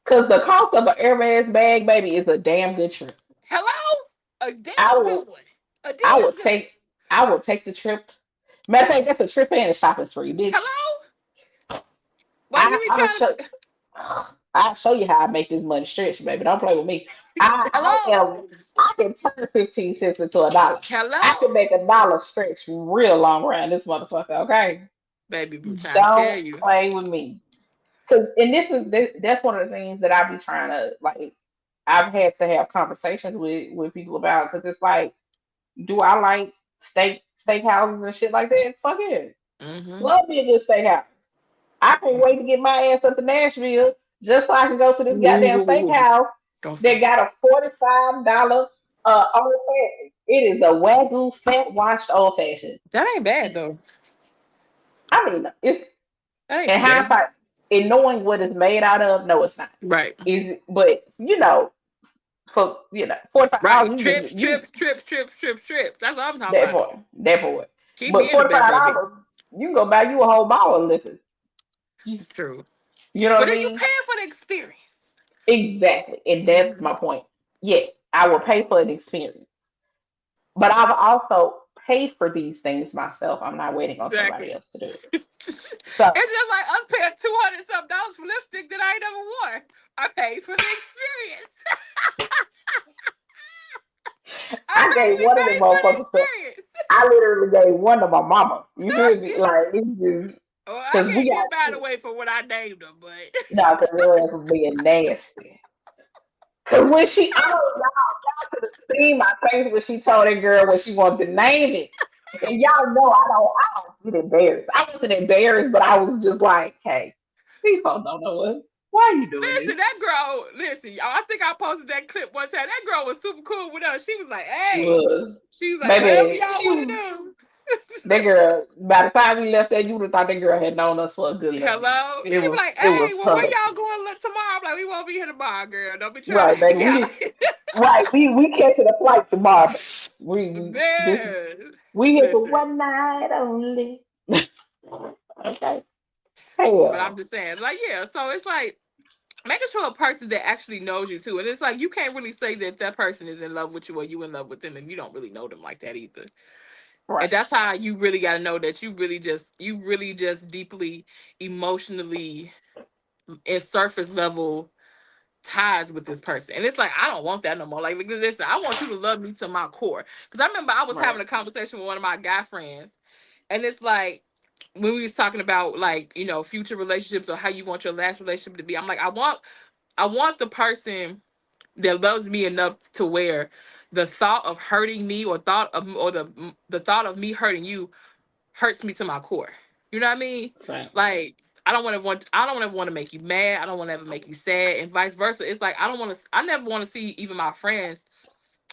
Cause the cost of an Hermes bag, baby, is a damn good trip. Hello, a I damn good will, one. A I damn will good take, I will take the trip. Matter of fact, that's a trip and a shopping spree, one. bitch. Hello. Why I, you be I'll trying show, to? I'll show you how I make this money stretch, baby. Don't play with me. I Hello. am, I can turn 15 cents into a dollar. I Hello, can make a dollar stretch real long around this motherfucker. Okay, baby. I'm trying to tell don't you. play with me. Cause and that's one of the things that I be trying to like. I've had to have conversations with people about because it's like, do I like steakhouses and shit like that? Fuck it, Mm-hmm. love me a good steakhouse. I can't wait to get my ass up to Nashville just so I can go to this goddamn Ooh, steakhouse don't say that that. got a $45 old fashioned. It is a wagyu fat washed old fashioned. That ain't bad though. I mean, it's That ain't in too bad. hindsight, in knowing what it's made out of, no, it's not. Right. Is but for $45, Right. Trips, you trips, trips, trips, trips, trips. That's what I'm talking that about. part, that part. Keep But me in the bed, $45, baby. you can go buy you a whole bottle of liquor. You True. you know But what I then you mean? paying for the experience. Exactly, and that's Mm-hmm. my point. Yes, I will pay for an experience, but I've also paid for these things myself. I'm not waiting on somebody Exactly. else to do it. It's So just like us paying 200 something dollars for lipstick that I ain't never wore. I paid for the experience. I gave We one of them paid for the motherfuckers. experience. I literally gave one to my mama. You feel me? Like it's just. Well, I Cause can't we get got by the two. way for what I named them, but No, cause your ass was being nasty. Cause when she, I don't, y'all should have seen my face when she told that girl what she wanted to name it. And y'all know I don't get embarrassed. I wasn't embarrassed, but I was just like, hey, these folks don't know us. Why are you doing this? listen, that girl, listen, y'all. I think I posted that clip one time. That girl was super cool with us. She was like, She "Hey," was, she was like, "Whatever baby. y'all want to do." That girl. By the time we left there, you would have thought that girl had known us for a good 11 years. Hello. It She be was, like, it was "Hey, well, where her. y'all going tomorrow?" I'm like, "We won't be here tomorrow, girl. Don't be trying Right, to baby. hang out." We catching a flight tomorrow. This Man, we here for listen. one night only. Okay. But I'm Hell. just saying, like, yeah. So it's like making sure a person that actually knows you too, and it's like you can't really say that that person is in love with you or you in love with them, and you don't really know them like that either. And Right. that's how you really got to know that you really just deeply emotionally and surface level ties with this person. And it's like I don't want that no more. Like listen, I want you to love me to my core. Because I remember I was Right. having a conversation with one of my guy friends, and it's like when we was talking about like future relationships or how you want your last relationship to be. I'm like I want the person that loves me enough to where the thought of hurting me or the thought of me hurting you hurts me to my core. You know what I mean? Same. Like I don't ever want to make you mad. I don't want to ever make you sad, and vice versa. It's like I never want to see even my friends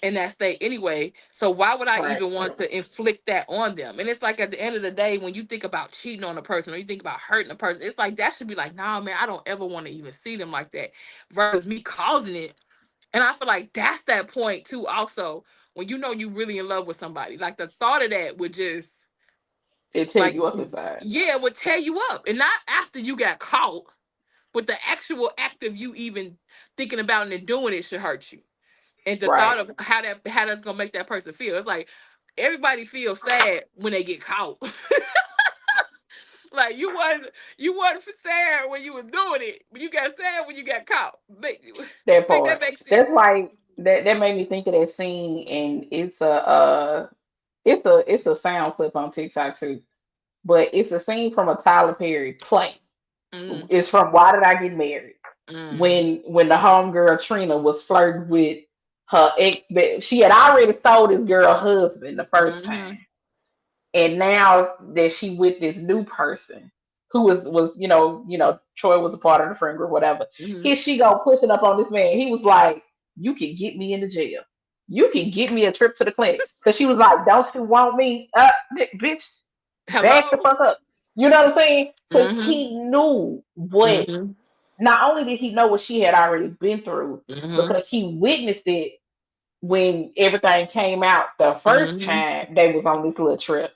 in that state anyway. So why would I Right. even want to inflict that on them? And it's like at the end of the day, when you think about cheating on a person or you think about hurting a person, it's like that should be like, nah, man, I don't ever want to even see them like that. Versus me causing it. And I feel like that's that point too, also, when you know you really in love with somebody. Like the thought of that would just It tear like you up inside. yeah, it would tear you up. And not after you got caught, but the actual act of you even thinking about it and doing it should hurt you. And the thought Right. of how that's gonna make that person feel. It's like everybody feels sad when they get caught. Like you wasn't sad when you were doing it, but you got sad when you got caught. That Make that part. make sense. That's like that made me think of that scene, and it's a sound clip on TikTok too. But it's a scene from a Tyler Perry play. Mm, It's from Why Did I Get Married? mm, When the homegirl Trina was flirting with her ex, but she had already told this girl husband the first time, mm-hmm, and now that she with this new person who was Troy was a part of the friend group, whatever. mm-hmm. Here she go pushing up on this man. He was like, "You can get me into jail. You can get me a trip to the clinic." Because she was like, "Don't you want me?" Bitch, back the Hello. fuck up. You know what I'm saying? Because Mm-hmm, he knew what. mm-hmm, Not only did he know what she had already been through, mm-hmm, because he witnessed it when everything came out the first mm-hmm, time they was on this little trip.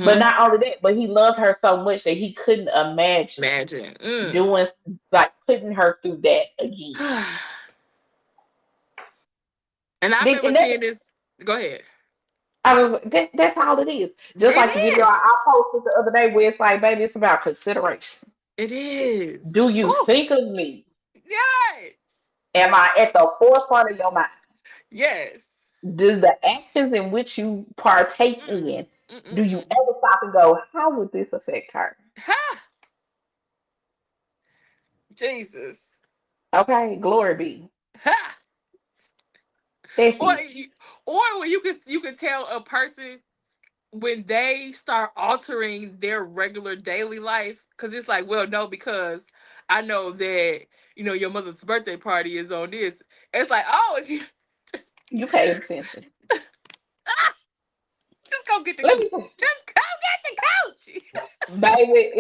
But mm-hmm. not only that, but he loved her so much that he couldn't imagine Imagine. Mm. doing like putting her through that again. And I remember And that seeing this. Go ahead. that's all it is. Just It like the video is. I posted the other day where it's like, baby, it's about consideration. It is. Do you Oh, think of me? yes. Am I at the forefront of your mind? Yes. Do the actions in which you partake Mm. in, do you Mm-mm-mm. ever stop and go, how would this affect her? Ha! Jesus. Okay, glory be. Ha! That's Or it. or when you can tell a person when they start altering their regular daily life, because it's like, well, no, because I know that your mother's birthday party is on this. It's like, oh, if you You pay attention. just go get the Let coochie. me tell Just go get the coochie. baby,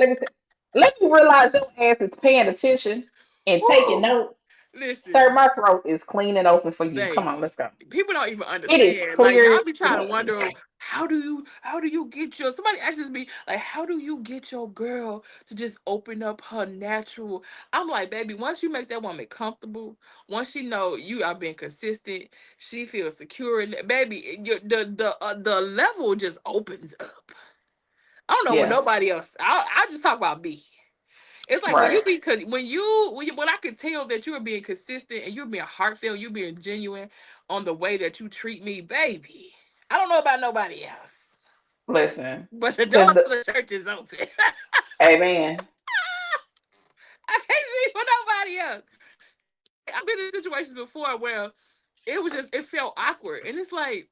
let me realize your ass is paying attention and taking Woo! notes. Sir, Listen, my throat is clean and open for you. Come on, baby. let's go. People don't even It is understand. Like clear. y'all be trying to wonder how do you get your somebody asks me like how do you get your girl to just open up her natural. I'm like, baby, once you make that woman comfortable, once she know you are being consistent, she feels secure in it, baby, the level just opens up. I don't know what Yeah, nobody else. I just talk about me. It's like when right. you be when I can tell that you are being consistent and you're being heartfelt, you being genuine on the way that you treat me, baby. I don't know about nobody else, Listen, but the door because to the church is open. Amen. I can't see for nobody else. I've been in situations before where it felt awkward, and it's like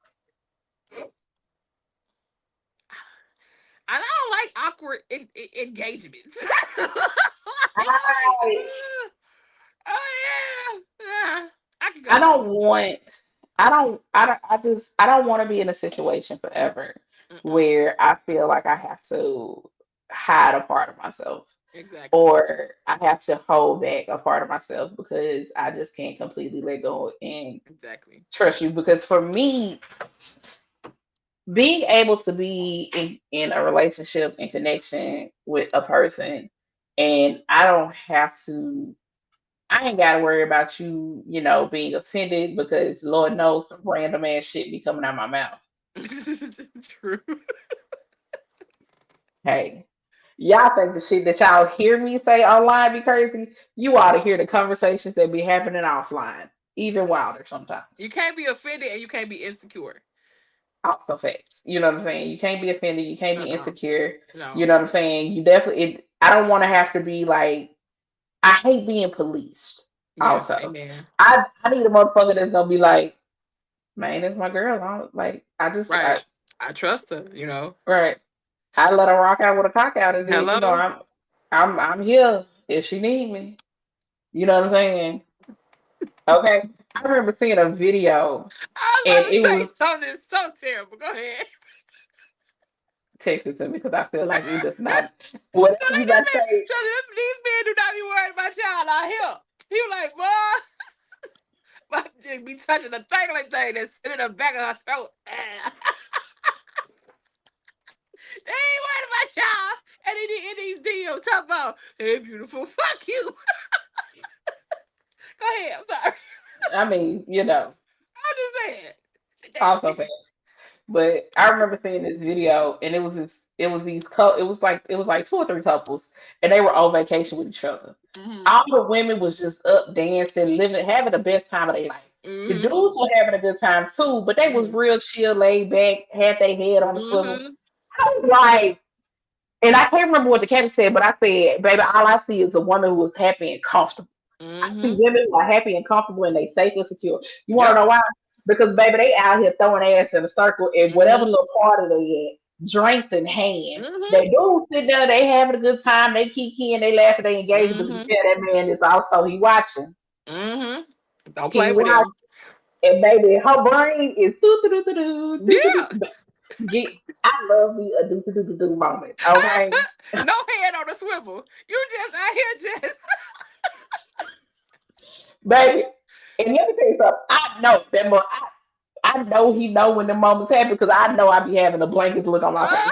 I don't like awkward engagements. It's like, I oh yeah, I can I go don't through. want I don't want to be in a situation forever Mm-mm. where I feel like I have to hide a part of myself Exactly. or I have to hold back a part of myself because I just can't completely let go and Exactly. trust you. Because for me, being able to be in a relationship and connection with a person and I ain't gotta worry about you, being offended because Lord knows some random ass shit be coming out my mouth. True. Hey, y'all think the shit that y'all hear me say online be crazy? You ought to hear the conversations that be happening offline, even wilder sometimes. You can't be offended and you can't be insecure. Also facts. You know what I'm saying? You can't be offended, you can't be Uh-uh. insecure. You No. know what I'm saying? You definitely I don't want to have to be like I hate being policed Yes. also. Amen. I need a motherfucker that's gonna be like, man, it's my girl. Right. I trust her. Right. I let her rock out with a cock out, and then Hello. I'm here if she need me. You know what I'm saying? Okay. I remember seeing a video, I and was it about to was say something so terrible. Go ahead. texted to me because I feel like it does not. Whatever you about to say, These men do not be worried about y'all out here. He was like, boy, my dick be touching the thingling thing that's sitting in the back of her throat. They ain't worried about y'all. And he in these DMs talking about, hey, beautiful, fuck you. Go ahead. I'm sorry. I mean, I'm just saying. also fast. But I remember seeing this video, and it was like two or three couples, and they were on vacation with each other. Mm-hmm. All the women was just up dancing, living, having the best time of their life. The Mm-hmm. dudes were having a good time too, but they was Mm-hmm. real chill, laid back, had their head on the swivel. Mm-hmm. I was like, and I can't remember what the caption said, but I said, baby, all I see is a woman who is happy and comfortable. I see Mm-hmm. women who are happy and comfortable and they safe and secure. You want to Yep. know why? Because baby, they out here throwing ass in a circle at whatever Mm-hmm. little party they at, drinks in hand. Mm-hmm. They do sit there, they having a good time, they kiki and they laughing, they engaging, but you Mm-hmm. tell that man is also he watching. Mm-hmm. Don't play He with watching. him. And baby, her brain is do do do do do do Yeah. do. Get, I love me a do do do do moment. Okay, No head on the swivel. You just out here just. baby. And let me tell you something. I know that I know he know when the moments happen because I know I be having the blankest look on my face.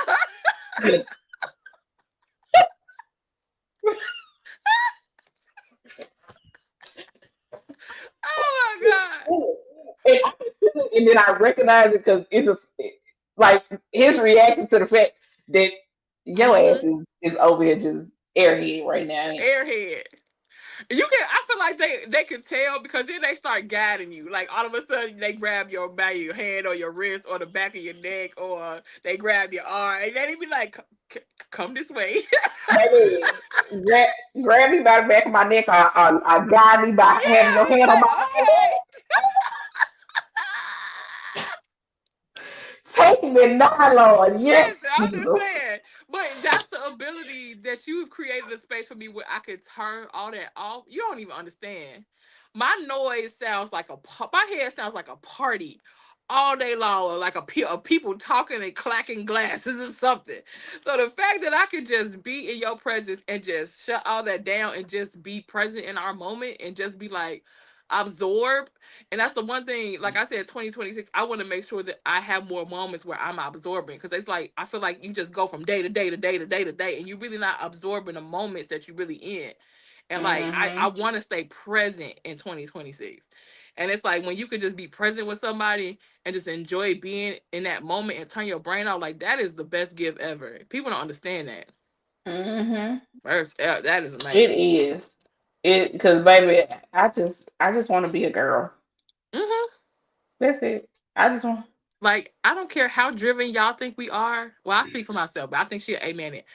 Oh my god. And, and then I recognize it because like his reaction to the fact that your ass Mm-hmm. is over here just airhead right now. Airhead. You can. I feel like they can tell because then they start guiding you. Like all of a sudden they grab your by your hand or your wrist or the back of your neck or they grab your arm and they be like, Come this way." Baby, grab me by the back of my neck or guide me by having Yeah, your it's hand on my like okay. arm. Take me now, Lord. Yes, Listen, I'm just Jesus. saying, but that's the ability that you've created a space for me where I could turn all that off. You don't even understand. My noise sounds like my head sounds like a party all day long, or like of people talking and clacking glasses or something. So the fact that I could just be in your presence and just shut all that down and just be present in our moment and just be like absorb. And that's the one thing, like I said, 2026, I want to make sure that I have more moments where I'm absorbing. Because it's like, I feel like you just go from day to day to day to day to day, and you're really not absorbing the moments that you're really in. And like, I Hmm. want to stay present in 2026. And it's like when you could just be present with somebody and just enjoy being in that moment and turn your brain off, like that is the best gift ever. People don't understand that. Hmm. That is It amazing. is. It because baby, I just want to be a girl. Hmm. That's it. I just want. Like, I don't care how driven y'all think we are. Well, I speak for myself, but I think she'll amen it.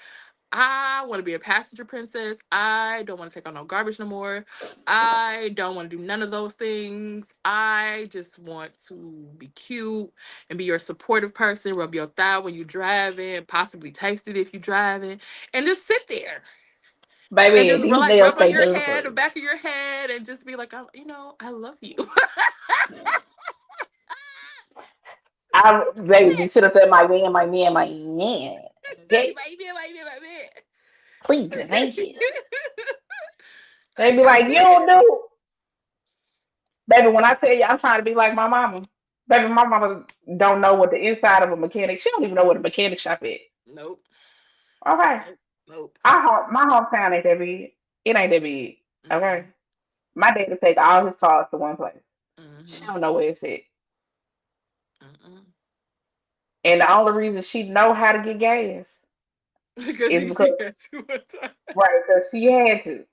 I want to be a passenger princess. I don't want to take on no garbage no more. I don't want to do none of those things. I just want to be cute and be your supportive person, rub your thigh when you're driving, possibly taste it if you're driving, and just sit there and Baby, just these like nails rub on stay your done head, for the you. back of your head, and just be like, I love you. Baby, sit up there, my man, my man, my man. Okay, My please, and man. thank you. They Like be that's like, you don't it. do, baby. When I tell you, I'm trying to be like my mama. Baby, my mama don't know what the inside of a mechanic. She don't even know what a mechanic shop is. Nope. Okay, Nope. Nope. my hometown ain't that big. It ain't that big. Okay, Mm-mm. my dad to take all his cars to one place. She Mm-hmm. don't know where it's at. Mm-mm. And the only reason she know how to get gas Because is he because, has too much time. right, because she had to,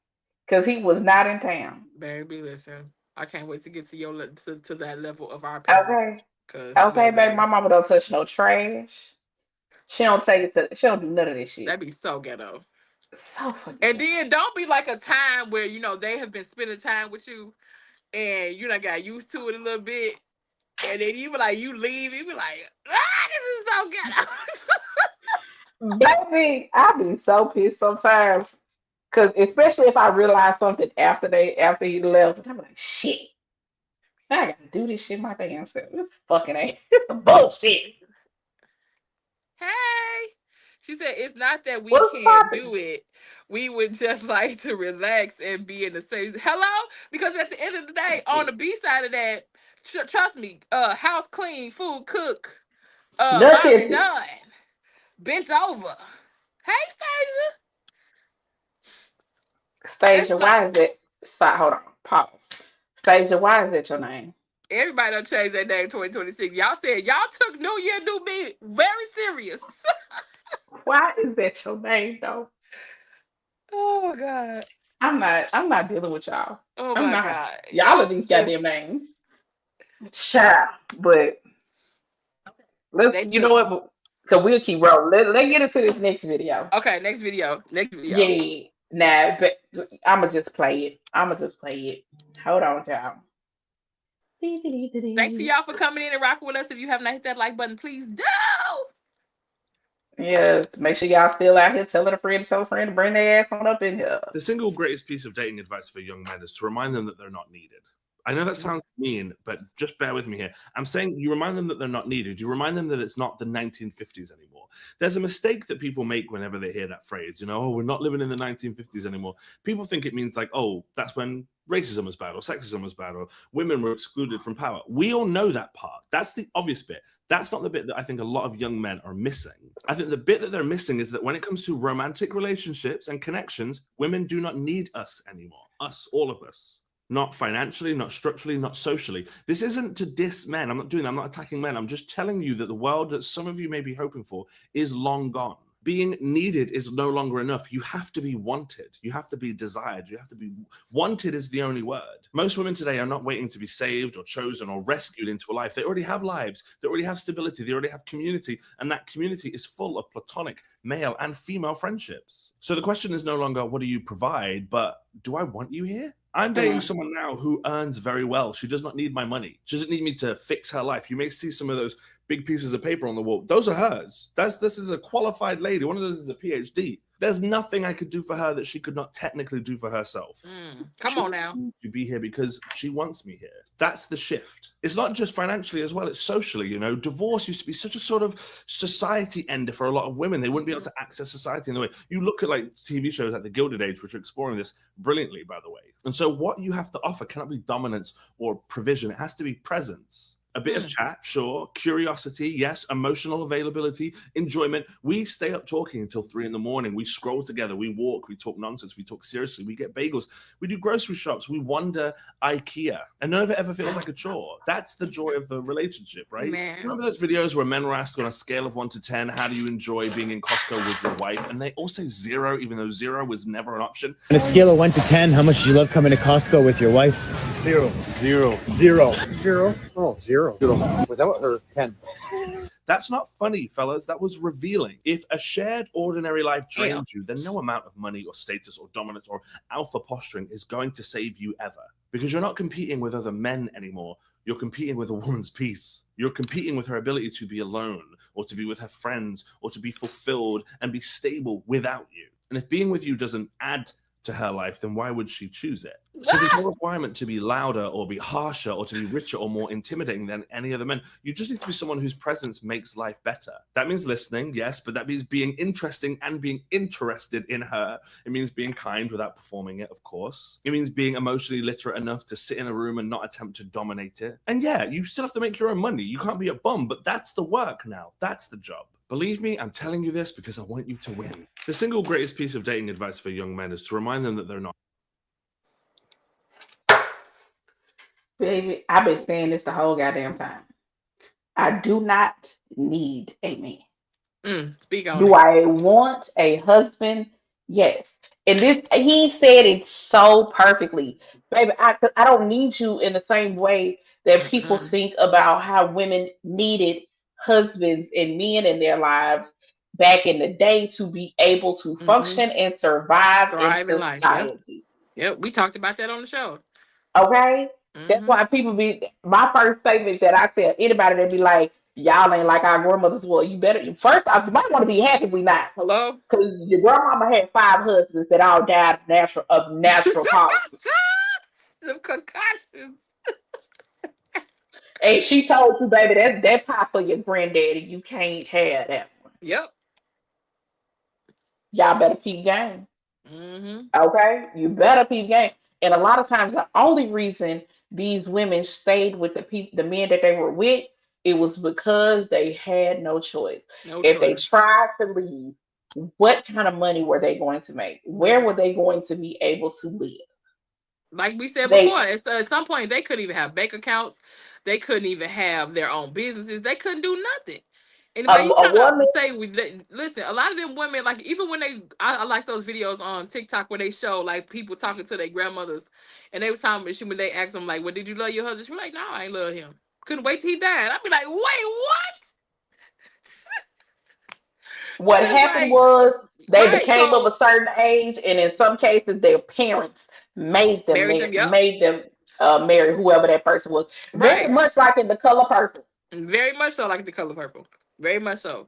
because he was not in town. Baby, listen. I can't wait to get to to that level of our Okay, parents. Cause okay, baby, my baby, mama don't touch no trash. She don't take it to. She don't do none of this shit. that'd be so ghetto. So fucking And ghetto. then don't be like a time where they have been spending time with you and you done got used to it a little bit. And then you be like, you leave, you be like, this is so ghetto. Baby, I be so pissed sometimes. Cause especially if I realize something after he left, I'm like, shit, I gotta do this shit my damn self. This fucking ain't this some bullshit. Hey. She said it's not that we What's can't poppin'? do it. We would just like to relax and be in the same hello? Because at the end of the day, on the B side of that, trust me, house clean, food cook, laundry Nothing. done, bent over. Hey, Stasia. That's Stasia, like why is it? Stop, hold on, pause. Stasia, why is that your name? everybody done changed their name 2026. Y'all said y'all took New Year, New Me very serious. Why is that your name though? Oh my God. I'm not dealing with y'all. Oh I'm my not. God. Y'all are Y'all these just goddamn names. Child. But let's, they you know took what? Cause we'll keep rolling. Let's get into this next video. okay, next video. Next video. Yeah. Nah, but I'ma just play it. I'ma just play it. Hold on, y'all. Thanks for y'all for coming in and rocking with us. If you have not hit that like button, please do. Yes, make sure y'all still out here telling a friend to tell a friend to bring their ass on up in here. The single greatest piece of dating advice for young men is to remind them that they're not needed. I know that sounds mean, but just bear with me here. I'm saying you remind them that they're not needed. You remind them that it's not the 1950s anymore. There's a mistake that people make whenever they hear that phrase, oh, we're not living in the 1950s anymore. People think it means like, oh, that's when racism was bad or sexism was bad or women were excluded from power. We all know that part. That's the obvious bit. That's not the bit that I think a lot of young men are missing. I think the bit that they're missing is that when it comes to romantic relationships and connections, women do not need us anymore. Us, all of us. Not financially, not structurally, not socially. This isn't to diss men. I'm not doing that. I'm not attacking men. I'm just telling you that the world that some of you may be hoping for is long gone. Being needed is no longer enough. You have to be wanted. You have to be desired. You have to be wanted is the only word. Most women today are not waiting to be saved or chosen or rescued into a life. They already have lives. They already have stability. They already have community. And that community is full of platonic male and female friendships. So the question is no longer, what do you provide? But do I want you here? I'm dating someone now who earns very well. She does not need my money. She doesn't need me to fix her life. You may see some of those big pieces of paper on the wall. Those are hers. This is a qualified lady. One of those is a PhD. There's nothing I could do for her that she could not technically do for herself. Come on now. To be here because she wants me here. That's the shift. It's not just financially as well, it's socially, Divorce used to be such a sort of society ender for a lot of women. They wouldn't be able to access society in the way. You look at like TV shows like The Gilded Age, which are exploring this brilliantly, by the way. And so what you have to offer cannot be dominance or provision. It has to be presence. A bit of chat, sure. Curiosity, yes. Emotional availability, enjoyment. We stay up talking until 3 a.m. We scroll together. We walk. We talk nonsense. We talk seriously. We get bagels. We do grocery shops. We wander IKEA. And none of it ever feels like a chore. That's the joy of the relationship, right? Man. Remember those videos where men were asked on a scale of 1 to 10, how do you enjoy being in Costco with your wife? And they all say 0, even though 0 was never an option. On a scale of 1 to 10, how much do you love coming to Costco with your wife? 0. 0. 0. 0. Oh, 0. 0. Without her, 10. That's not funny, fellas. That was revealing. If a shared ordinary life drains you, then no amount of money or status or dominance or alpha posturing is going to save you ever. Because you're not competing with other men anymore. You're competing with a woman's peace. You're competing with her ability to be alone or to be with her friends or to be fulfilled and be stable without you. And if being with you doesn't add to her life, then why would she choose it? So there's no requirement to be louder or be harsher or to be richer or more intimidating than any other men. You just need to be someone whose presence makes life better. That means listening, yes, but that means being interesting and being interested in her. It means being kind without performing it, of course. It means being emotionally literate enough to sit in a room and not attempt to dominate it. And yeah, you still have to make your own money. You can't be a bum, but that's the work now. That's the job. Believe me, I'm telling you this because I want you to win. The single greatest piece of dating advice for young men is to remind them that they're not. Baby, I've been saying this the whole goddamn time. I do not need a man. Speak on Do it. I want a husband? Yes. And this, he said it so perfectly. Baby, I don't need you in the same way that people think about how women needed husbands and men in their lives back in the day to be able to function and survive in Thrive in life. society. Yep. We talked about that on the show. Okay? That's why people be my first statement that I tell anybody that be like, y'all ain't like our grandmothers. Well, you better first off, you might want to be happy we not. Hello? Because your grandmama had 5 husbands that all died of natural causes. The concussions. And she told you, baby, that pie for your granddaddy. You can't have that one. Yep. Y'all better keep game. Okay? You better keep game. And a lot of times the only reason these women stayed with the men that they were with, it was because they had no choice. If they tried to leave, what kind of money were they going to make? Where were they going to be able to live? Like we said before, at some point they couldn't even have bank accounts. They couldn't even have their own businesses. They couldn't do nothing. Anybody you trying to say listen, a lot of them women, like even when I like those videos on TikTok where they show like people talking to their grandmothers and they was talking about when they asked them like, well, did you love your husband? She was like, no, I ain't love him. Couldn't wait till he died. I'd be like, wait, what? What happened was they became of a certain age, and in some cases, their parents made them marry whoever that person was. Very much like in The Color Purple. Very much so like The Color Purple. Very much so.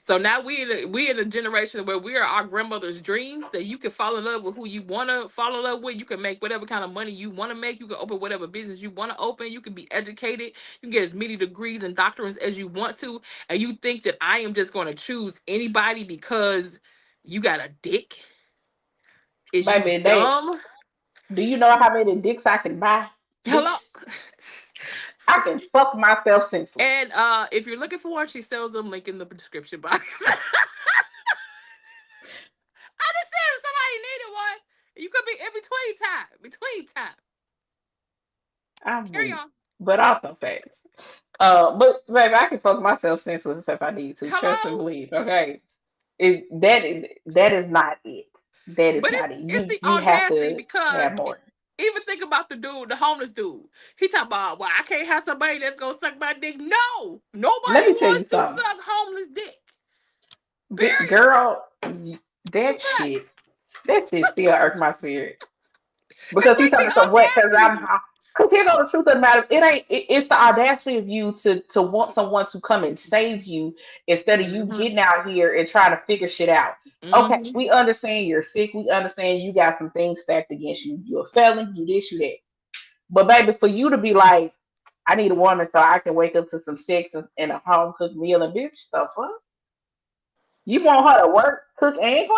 So now we in a generation where we are our grandmother's dreams, that you can fall in love with who you want to fall in love with. You can make whatever kind of money you want to make. You can open whatever business you want to open. You can be educated. You can get as many degrees and doctorates as you want to. And you think that I am just going to choose anybody because you got a dick? Is Baby, you dumb? Do you know how many dicks I can buy? Hello? I can fuck myself senseless. And if you're looking for one, she sells them. Link in the description box. I just said if somebody needed one, you could be in between time. Carry on. But also facts. But baby, I can fuck myself senseless if I need to. Hello? Trust and believe. Okay. That is not it. That is not it. You have to have more. Even think about the dude, the homeless dude. He talking about, well, I can't have somebody that's gonna suck my dick. No, nobody wants to suck homeless dick. Girl, that shit still irks my spirit. Because he's talking about what? Because here's the truth of the matter. It's the audacity of you to want someone to come and save you instead of you getting out here and trying to figure shit out. Okay, we understand you're sick. We understand you got some things stacked against you. You're a felon. You this, you that. But baby, for you to be like, I need a woman so I can wake up to some sex and a home cooked meal and bitch stuff, huh? You want her to work, cook, and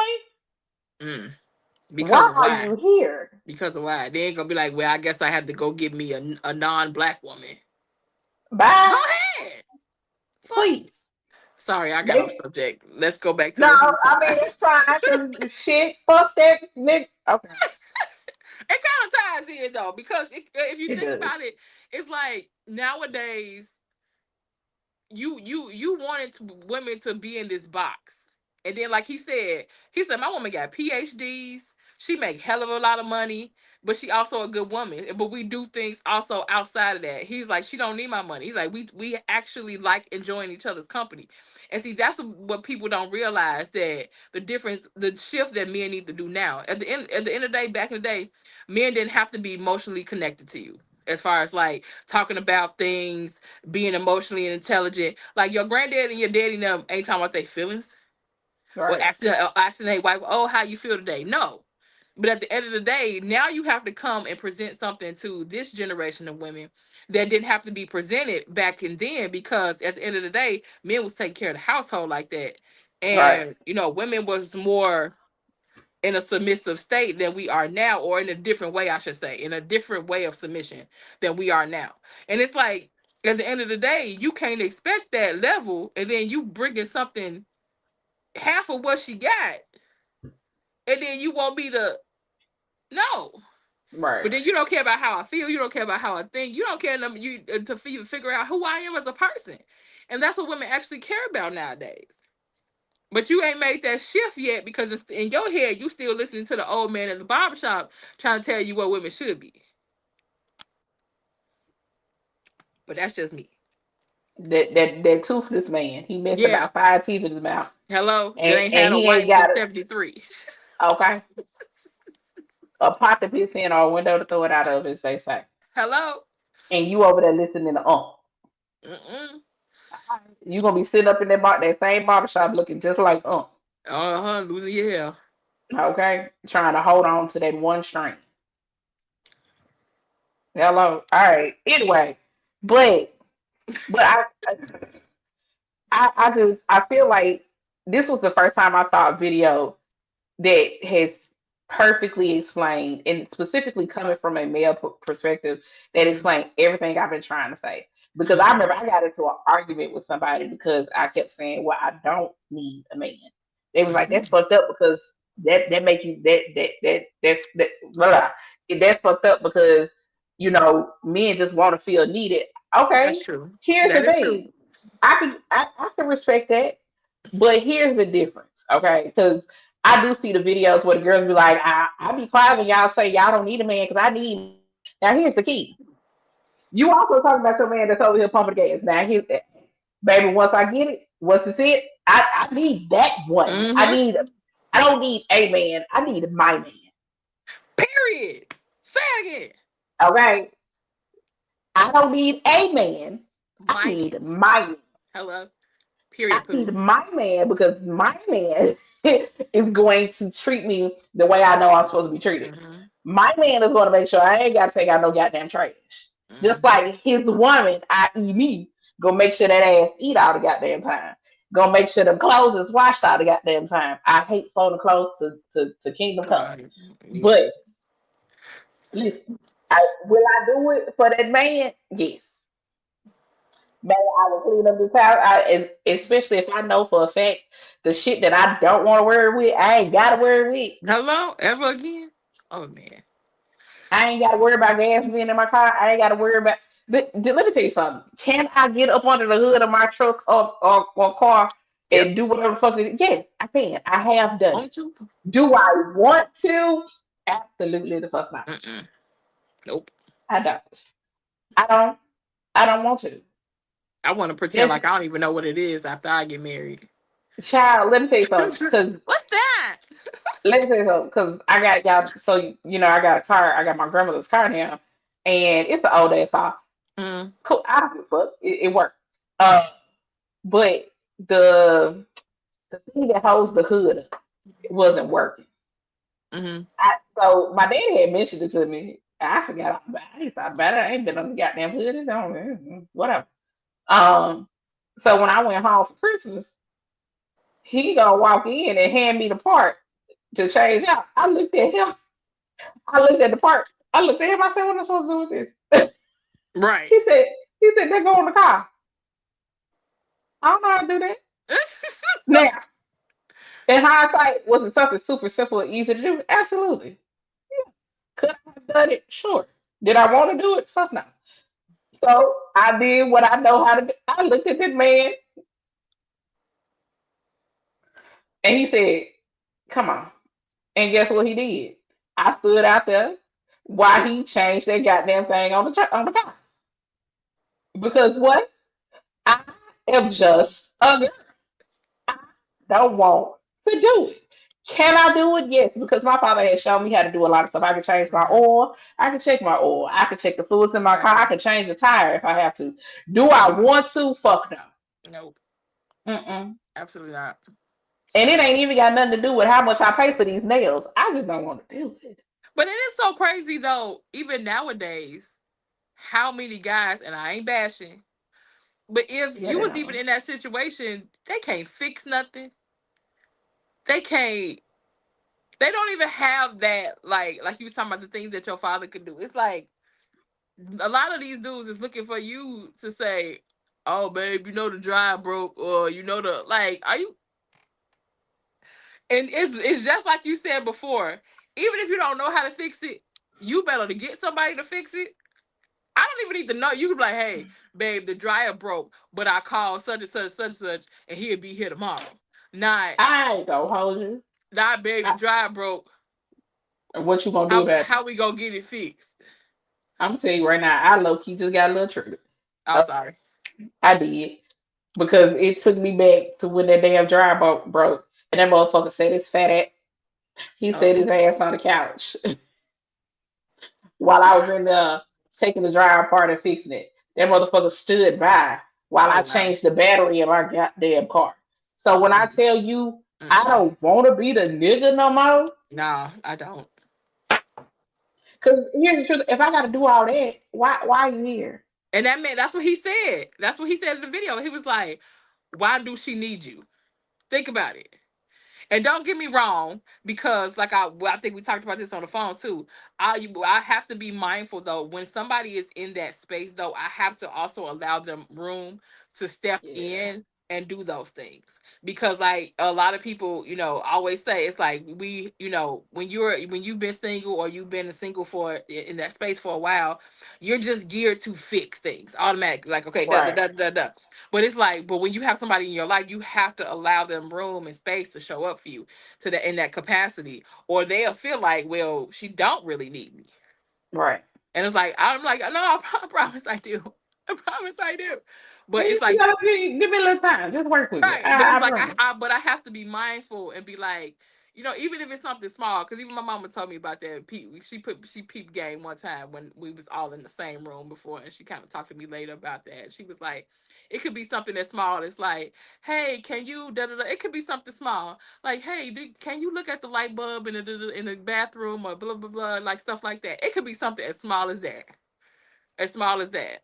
clean? Why are you here? Because of why? They ain't gonna be like, well, I guess I have to go get me a non-black woman. Bye. Go ahead. Please. Sorry, I got off subject. Let's go back to I mean, it's fine. Shit, fuck that nigga. Okay. It kind of ties in though, because if you think about it, it's like nowadays you wanted women to be in this box, and then like he said my woman got PhDs. she make hell of a lot of money, but she also a good woman. But we do things also outside of that. He's like, she don't need my money. He's like, we actually like enjoying each other's company. And see, that's what people don't realize, that the difference, the shift that men need to do now. At the end of the day, back in the day, men didn't have to be emotionally connected to you. As far as like talking about things, being emotionally intelligent, like your granddad and your daddy them ain't talking about their feelings or Right. asking their wife, "Oh, how you feel today?" No, but at the end of the day, now you have to come and present something to this generation of women that didn't have to be presented back in then, because at the end of the day, men was taking care of the household like that, Right. and women was more in a submissive state than we are now, or in a different way, I should say, in a different way of submission than we are now. And it's like, at the end of the day, you can't expect that level, and then you bringing something half of what she got, and then you want me to no. Right. But then you don't care about how I feel. You don't care about how I think. You don't care enough to figure out who I am as a person, and that's what women actually care about nowadays. But you ain't made that shift yet, because it's in your head. You still listening to the old man at the barbershop trying to tell you what women should be. But that's just me. That toothless man, he missed Yeah. about 5 teeth in his mouth, Hello. That and ain't had a he ain't wife got since it. '73. Okay, a pot to piss in or a window to throw it out of, as they say. Hello. And you over there listening to Mm-mm. you gonna be sitting up in that same barbershop looking just like Losing your hair. okay, trying to hold on to that one string. Hello, all right. Anyway, but I feel like this was the first time I saw a video that has perfectly explained, and specifically coming from a male perspective, that Mm-hmm. explained everything I've been trying to say. Because I Mm-hmm. remember I got into an argument with somebody because I kept saying, "Well, I don't need a man." They was like, "That's Mm-hmm. fucked up because that make you that blah, blah. That's fucked up because men just want to feel needed." That's Okay, true. here's the That is true. thing. I can respect that, but here's the difference, okay? Because I do see the videos where the girls be like, I be quiet when y'all say y'all don't need a man because I need. Now here's the key. You also talking about your man that's over here pumping gas. Now here's baby. Once I get it, once it's it, I need that one. Mm-hmm. I don't need a man. I need my man. Period. Say it again. Okay. I don't need a man. I My man. need my man. Hello. I Period, need Pooh. my man because my man is going to treat me the way I know I'm supposed to be treated. Mm-hmm. My man is going to make sure I ain't got to take out no goddamn trash. Just Mm-hmm. like his woman, i.e. me, gonna make sure that ass eat all the goddamn time. Gonna make sure the clothes is washed all the goddamn time. I hate folding clothes to Kingdom Come. Me But too. listen, will I do it for that man? Yes. Man, I will clean up this house. And especially if I know for a fact the shit that I don't want to worry with, I ain't got to worry with. Hello? Ever again? Oh man. I ain't got to worry about gas being in my car. I ain't got to worry about. But let me tell you something. Can I get up under the hood of my truck or car Yep. and do whatever the fuck? Yes, I can. I have done it. Want to? Do I want to? Absolutely the fuck not. Mm-mm. Nope. I don't. I don't. I don't want to. I want to pretend Just like I don't even know what it is after I get married. child. Let me tell you something. Because What's that? let me tell you something. Because I got y'all. So I got a car. I got my grandmother's car now, and it's an old ass car. Mm, Cool. I don't give a fuck. It worked. Uh, but the the thing that holds the hood wasn't working. mm-hmm. So my daddy had mentioned it to me. I forgot all about it. I ain't thought about it. I ain't been on the goddamn hood. It's on whatever. Um, so when I went home for Christmas, he gonna walk in and hand me the part to change out. I looked at him. I looked at the part. I looked at him. I said, "What am I supposed to do with this?" Right. he said, "He said they go in the car." I don't know how to do that. Now, in hindsight, was it something super simple and easy to do? Absolutely. Could I have done it? Sure. Did I want to do it? Fuck no. So I did what I know how to do. I looked at this man and he said, "Come on." And guess what he did? I stood out there while he changed that goddamn thing on the car. Because what? I am just a girl. I don't want to do it. Can I do it? Yes, because my father had shown me how to do a lot of stuff. I can change my oil. I can check my oil. I can check the fluids in my car. I can change the tire if I have to. Do I want to? Fuck no. Nope. Mm-mm. Absolutely not. And it ain't even got nothing to do with how much I pay for these nails. I just don't want to do it. But it is so crazy though, even nowadays, how many guys, and I ain't bashing, but if Yeah, you they was even don't. in that situation, they can't fix nothing. They can't, they don't even have that, like you was talking about the things that your father could do. It's like a lot of these dudes is looking for you to say, "Oh, babe, you know the drive broke," or you know the like. Are you? And it's just like you said before. Even if you don't know how to fix it, you better to get somebody to fix it. I don't even need to know. You can be like, "Hey, babe, the dryer broke, but I called such and such, such and such, and he'll be here tomorrow." Not, I ain't gonna hold you. not, babe, the I, dryer broke. what you gonna do about it? How we gonna get it fixed? I'm gonna tell you right now. I low key just got a little triggered. I'm sorry. I did because it took me back to when that damn dryer broke, and that motherfucker said his fat ass. He said his Oh, ass on the couch while I was in there taking the dryer apart and fixing it. That motherfucker stood by while oh I wow. changed the battery in my goddamn car. So when I tell you I Mm-mm. don't want to be the nigga no more, No, I don't. because here's the truth: if I got to do all that, why are you here? And that man, that's what he said. That's what he said in the video. He was like, "Why do she need you? Think about it." And don't get me wrong, because like I think we talked about this on the phone too. I have to be mindful though when somebody is in that space though. I have to also allow them room to step Yeah, in and do those things because like a lot of people, always say it's like when you've been single or you've been a single for in that space for a while, you're just geared to fix things automatically. Like okay, da da right, da da da. But it's like, but when you have somebody in your life, you have to allow them room and space to show up for you to the in that capacity, or they'll feel like, well, she don't really need me. right. And it's like I'm like, no, I promise I do. I promise I do. But You it's like gotta give me a little time. Just work with me. right, but it's I like promise. but I have to be mindful and be like, even if it's something small, because even my mama told me about that. She peeped game one time when we was all in the same room before, and she kind of talked to me later about that. She was like, it could be something that's small. It's like, hey, can you da da da? It could be something small, like, hey, can you look at the light bulb in the bathroom or blah blah blah, like stuff like that. It could be something as small as that. As small as that,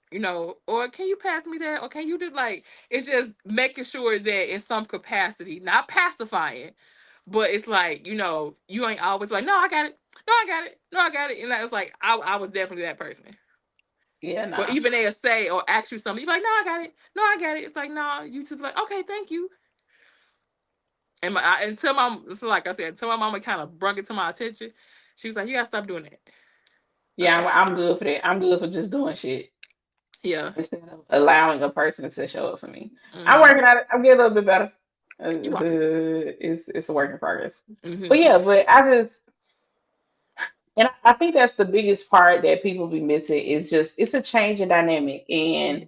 or can you pass me that, or can you do like it's just making sure that in some capacity, not pacifying, but it's like, you ain't always like, no, I got it, no, I got it, no, I got it. And that was like, I was definitely that person. Yeah, Or nah. even they'll say or ask you something, you're like, no, I got it, no, I got it. It's like, no, you just like, okay, thank you. And until so like I said, until my mama kind of brought it to my attention, she was like, you gotta stop doing that. Yeah, Okay. I'm good for that. I'm good for just doing shit Yeah. instead of allowing a person to show up for me. I'm Mm-hmm. working on it. I'm getting a little bit better. You are. It's a work in progress. But Mm-hmm. yeah, but I just and I think that's the biggest part that people be missing is just it's a change in dynamic. And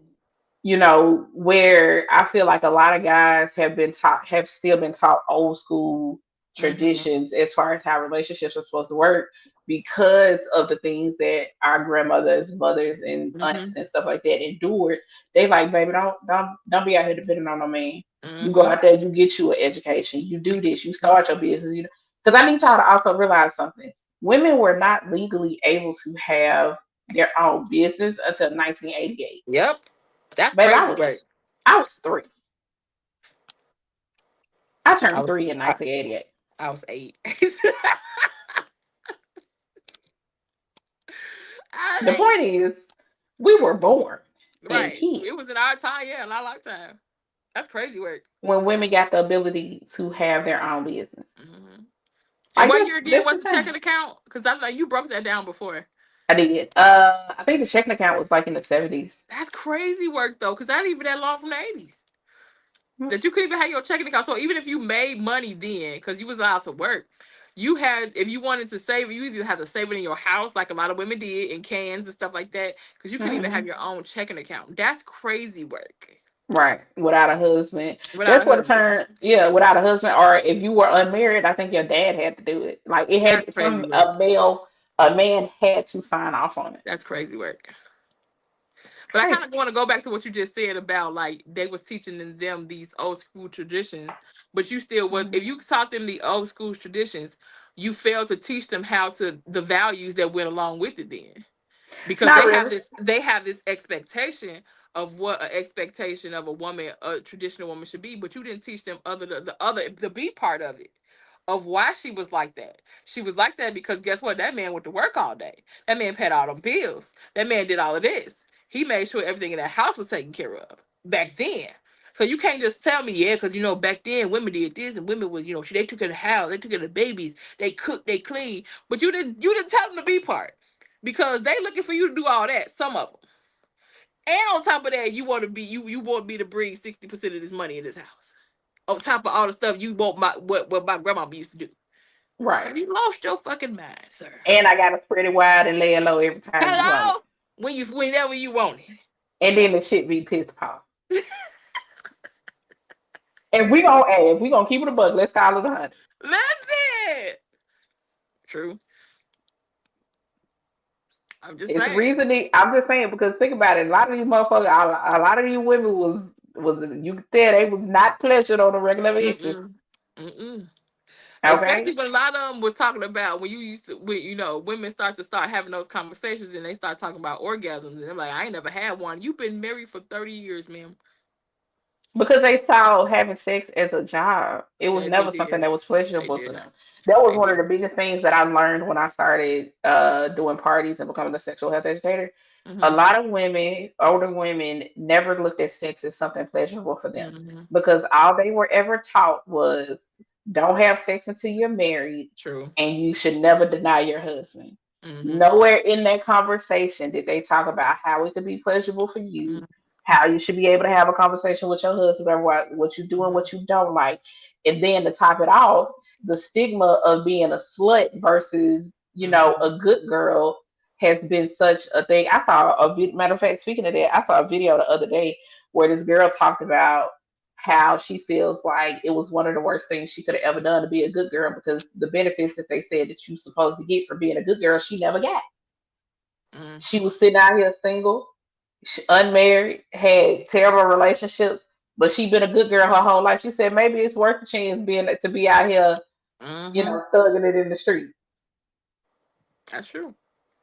where I feel like a lot of guys have still been taught old school Mm-hmm. traditions as far as how relationships are supposed to work because of the things that our grandmothers, mothers, and Mm-hmm. aunts and stuff like that endured. They like, baby, don't be out here depending on no man. You go Mm-hmm. out there, you get you an education, you do this, you start your business, because I need y'all to also realize something. Women were not legally able to have their own business until 1988. Yep. That's Baby, crazy work. I was 3. I I turned was 3 in I, 1988. I was 8. I The was 8. point is, we were born and Right. kids It was in our time, yeah, in our lifetime. That's crazy work. when women got the ability to have their own business. Hmm. And Like what that's year did that's was the the thing. checking account? Because I like you broke that down before. I did. I think the checking account was like in the 70s. That's crazy work though, because that ain't even that long from the 80s. Hmm. That you could even have your checking account. So even if you made money then, because you was allowed to work, if you wanted to save it, you either have to save it in your house, like a lot of women did, in cans and stuff like that, because you couldn't even have Mhm. your own checking account. That's crazy work. Right. Without a husband. Without That's a what the husband. term, yeah, without a husband, or if you were unmarried, I think your dad had to do it. Like it That's had crazy some work. a man had to sign off on it. That's crazy work. But I kind Crazy. of want to go back to what you just said about like they was teaching them these old school traditions, but you still was Mhm. if you taught them the old school traditions, you failed to teach them how to the values that went along with it then. Because Not really. they have this expectation of what an expectation of a woman, a traditional woman should be, but you didn't teach them the B part of it, of why she was like that. She was like that because guess what? That man went to work all day. That man paid all them bills. That man did all of this. He made sure everything in that house was taken care of back then. So you can't just tell me, yeah, because back then women did this and women was, they took care of the house, they took care of the babies, they cooked, they cleaned, but you didn't tell them the B part because they looking for you to do all that. Some of them, and on top of that, you want me to bring 60% of this money in this house. On top of all the stuff you want what my grandma used to do. Right. Have you lost your fucking mind, sir? And I gotta spread it wide and lay it low every time you want it. Hello? Whenever you want it. And then the shit be pissed off. And we gonna add, if we gonna keep it a bug, let's call it 100. Listen. True. I'm just It's saying. reasoning. I'm just saying because think about it. A lot of these motherfuckers, a lot of these women was you could tell they was not pleasured on a regular basis. Mm-mm. Mm-mm. Especially Okay. when a lot of them was talking about when women start having those conversations and they start talking about orgasms and they're like, I ain't never had one. You've been married for 30 years, ma'am. Because they saw having sex as a job. It was They never something did. that was They pleasurable to did. them. That was They one of did. the biggest things that I learned when I started doing parties and becoming a sexual health educator. A Mm-hmm. lot of women, older women, never looked at sex as something pleasurable for them Mm-hmm. because all they were ever taught was don't have sex until you're married True. and you should never deny your husband. Mm-hmm. Nowhere in that conversation did they talk about how it could be pleasurable for you, how you should be able to have a conversation with your husband about what you do and Mm-hmm. what you don't like. And then to top it off, the stigma of being a slut versus, Mm-hmm. a good girl has been such a thing. I saw matter of fact, speaking of that, I saw a video the other day where this girl talked about how she feels like it was one of the worst things she could have ever done to be a good girl because the benefits that they said that you're supposed to get for being a good girl, she never got. She was sitting out here single, unmarried, had terrible relationships, but she been a good girl her whole life. She said maybe it's worth the chance being to be out here, Mm-hmm. thugging it in the street. That's true.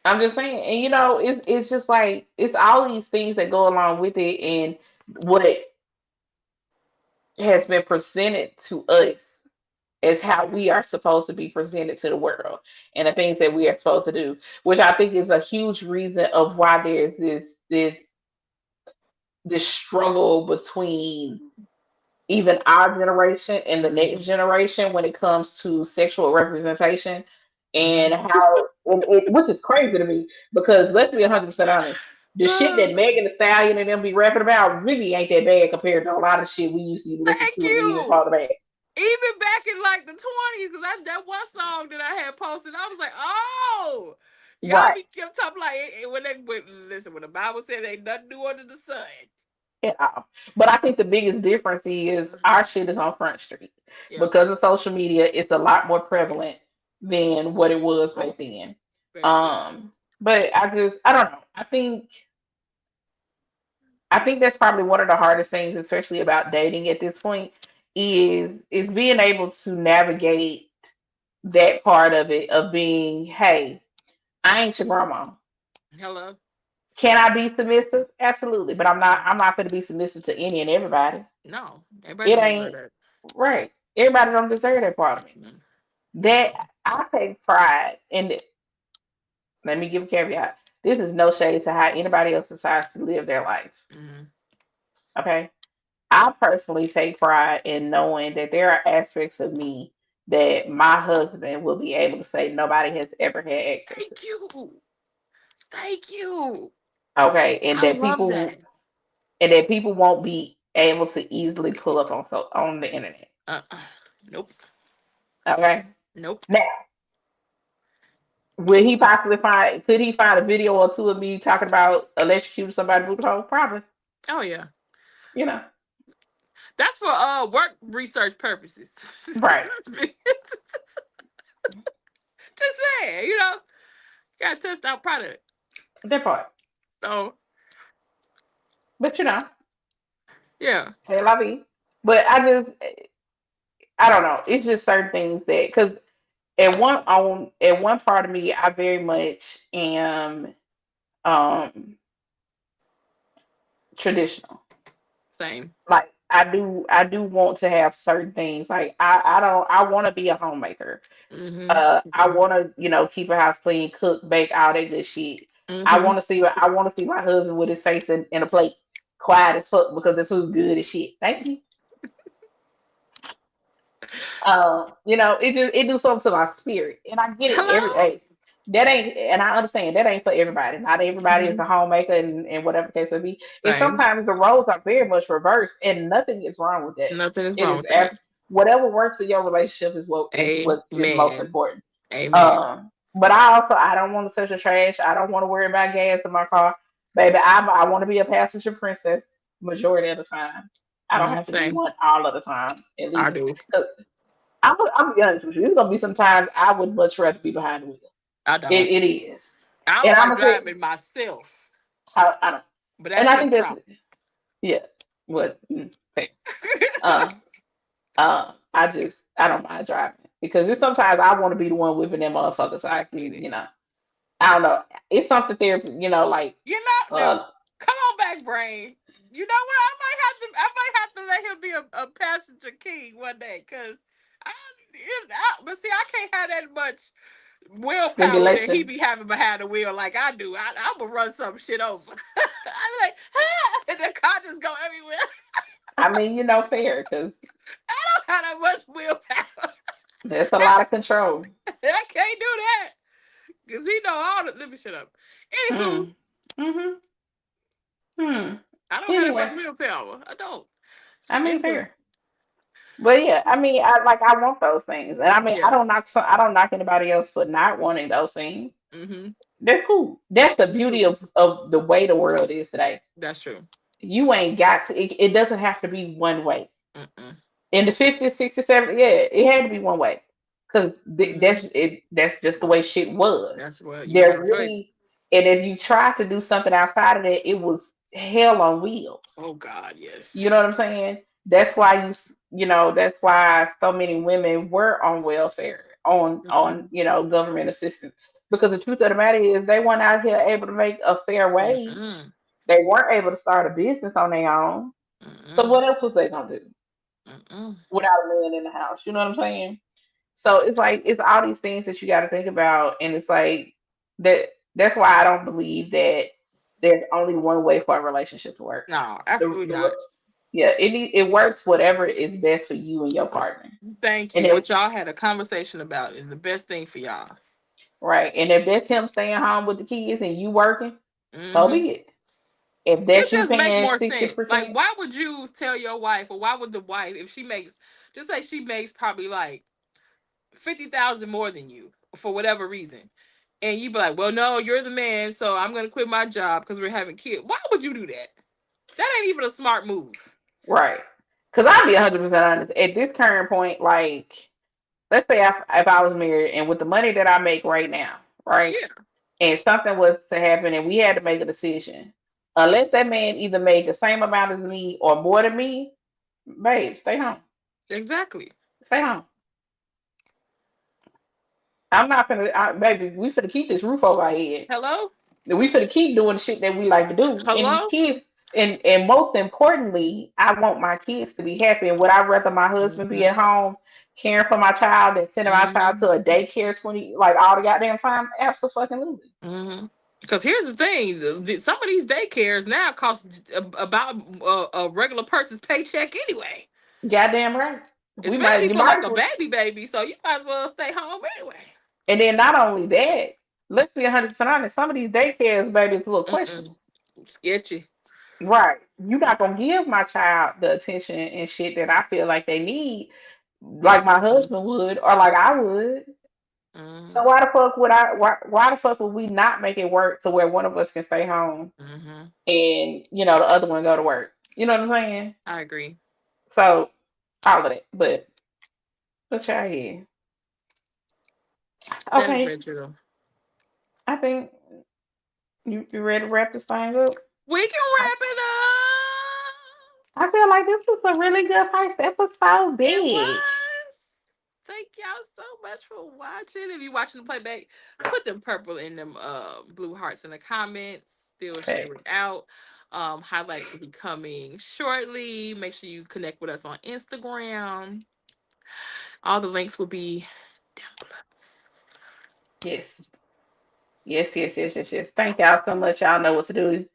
I'm just saying, and it's just like it's all these things that go along with it, and what has been presented to us is how we are supposed to be presented to the world and the things that we are supposed to do, which I think is a huge reason of why there's this struggle between even our generation and the Mm-hmm. next generation when it comes to sexual representation and Mm-hmm. how which is crazy to me because let's be 100% honest, the shit that Megan Thee Stallion and them be rapping about really ain't that bad compared to a lot of shit we used to listen Thank to and even you. farther back. Even back in like the 20s, because that one song that I had posted, I was like, oh, y'all Right. be kept talking like listen, when the Bible said ain't nothing new under the sun. At all. But I think the biggest difference is Mm-hmm. our shit is on Front Street. Yeah, Because of social media, it's a lot more prevalent than what it was back then. very true. But I don't know. I think that's probably one of the hardest things, especially about dating at this point, is being able to navigate that part of it of being, hey, I ain't your grandma. Hello. Can I be submissive? Absolutely. But I'm not Mm-hmm. I'm not gonna be submissive to any and everybody. No, everybody It don't deserve ain't that. right. Everybody don't deserve that part of me. Mm-mm. That I take pride in it. Let me give a caveat. This is no shade to how anybody else decides to live their life. Mm-hmm. Okay. I personally take pride in knowing that there are aspects of me that my husband will be able to say nobody has ever had access to. Thank you. Thank you. Okay. I love that. And that people won't be able to easily pull up on the internet. Uh, nope. Okay. Nope. Now, will he possibly find? Could he find a video or two of me talking about electrocuting somebody booty hole? Probably. Oh yeah. You know. That's for work research purposes. Right. Just saying, gotta test out product. That part. So, But yeah. c'est la vie. But I don't know. It's just certain things that because at one part of me, I very much am traditional. Same. Like I do want to have certain things. Like I want to be a homemaker. Mm-hmm. I want to keep a house clean, cook, bake, all that good shit. Mm-hmm. I want to see my husband with his face in a plate, quiet as fuck because the food good as shit. Thank you. It do something to my spirit, and I get it. Hello. That ain't, and I understand that ain't for everybody. Not everybody is Mm-hmm. a homemaker, and whatever the case may be. And Same. sometimes the roles are very much reversed, and nothing is wrong with that. Nothing is It wrong is with that. whatever works for your relationship is what is most Amen. important. Amen. But I don't want to touch the trash. I don't want to worry about gas in my car, baby. I want to be a passenger princess majority of the time. I don't have to be Same. one all of the time, at I least. do. I'm be honest with you. There's gonna be some times I would much rather be behind the wheel. I don't. It is, I and don't I'm like gonna say driving myself, I don't, but and that's I just think that's trauma. yeah. What? Okay. Uh, I don't mind driving because there's sometimes I want to be the one whipping them motherfuckers. So I can, I don't know. It's something there, like No, uh, come on back, brain. You know what? I might have to let him be a passenger king one day, cause but see, I can't have that much willpower that he stimulation. be having behind the wheel like I do. I'm gonna run some shit over. I'm like, ah, and the car just go everywhere. I mean, fair because I don't have that much willpower. there's a lot of control. I can't do that because he know all the. Let me shut up. Anywho, Hmm. Hmm. Hmm. I don't have that much Anyway, willpower. I don't. I mean, Anywho, fair. But yeah, I mean, I want those things, and I mean, yes. I don't knock anybody else for not wanting those things. Mm-hmm. They're cool. That's the It's beauty cool. of the way the world is today. That's true. You ain't got to. It doesn't have to be one way. Mm-mm. In the 50s, 60s, 70s, yeah, it had to be one way because Mm-hmm. that's just the way shit was. That's what you didn't have There a choice. really, and if you tried to do something outside of that, it was hell on wheels. Oh God, yes. You know what I'm saying? That's why that's why so many women were on welfare, on Mm-mm. government assistance. Because the truth of the matter is they weren't out here able to make a fair wage. Mm-mm. They weren't able to start a business on their own. So Mm-mm. what else was they gonna do Mm-mm. without a man in the house? You know what I'm saying? So it's like it's all these things that you got to think about, and it's like that. That's why I don't believe that there's only one way for a relationship to work. No, The, absolutely the not. yeah, it works whatever is best for you and your partner. Thank And you. if What y'all had a conversation about is the best thing for y'all. right, and if that's him staying home with the kids and you working, so Mm-hmm. be it. If It that's you just make paying more sixty sense. Like, percent, why would you tell your wife, or why would the wife, if she makes, just like she makes probably like 50,000 more than you for whatever reason, and you be like, well, no, you're the man, so I'm gonna quit my job because we're having kids. Why would you do that? That ain't even a smart move. right? Because I'll be 100% honest. At this current point, like let's say if I was married and with the money that I make right now, right, Yeah, and something was to happen and we had to make a decision, unless that man either made the same amount as me or more than me, babe, stay home. exactly. Stay home. I'm not baby. We finna keep this roof over our head. Hello, We finna keep doing the shit that we like to do. And these hello. kids, and most importantly, I want my kids to be happy. And would I rather my husband be Mm-hmm. at home caring for my child than sending my child Mm-hmm. to a daycare 20 like all the goddamn time? Absolutely. Mm-hmm. Because here's the thing: some of these daycares now cost about a regular person's paycheck anyway. Goddamn right. Especially You for might like as a well. baby, so you might as well stay home anyway. And then not only that, let's be 100% honest. Some of these daycares, baby, it's a little Mm-mm. questionable. Sketchy. Right. You're not gonna give my child the attention and shit that I feel like they need. like my husband would, or like I would. So why the fuck would why the fuck would we not make it work to where one of us can stay home and the other one go to work? You know what I'm saying? I agree. So all of that, but y'all here. That is Okay, very true. I think you ready to wrap this thing up? We can I, wrap it up. I feel like this was a really good first episode, It big. was. Thank y'all so much for watching. If you're watching the playback, put them purple and them blue hearts in the comments. Still share it out. Highlights will be coming shortly. Make sure you connect with us on Instagram. All the links will be down below. Yes. Yes. Thank y'all so much. Y'all know what to do.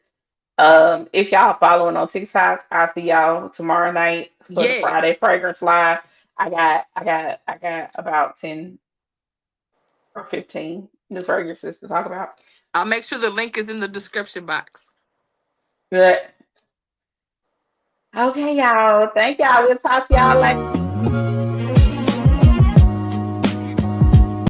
If y'all following on TikTok, I'll see y'all tomorrow night for the Friday Yes. fragrance live. I got about 10 or 15 new fragrances to talk about. I'll make sure the link is in the description box. Good. Okay, y'all. Thank y'all. We'll talk to y'all later.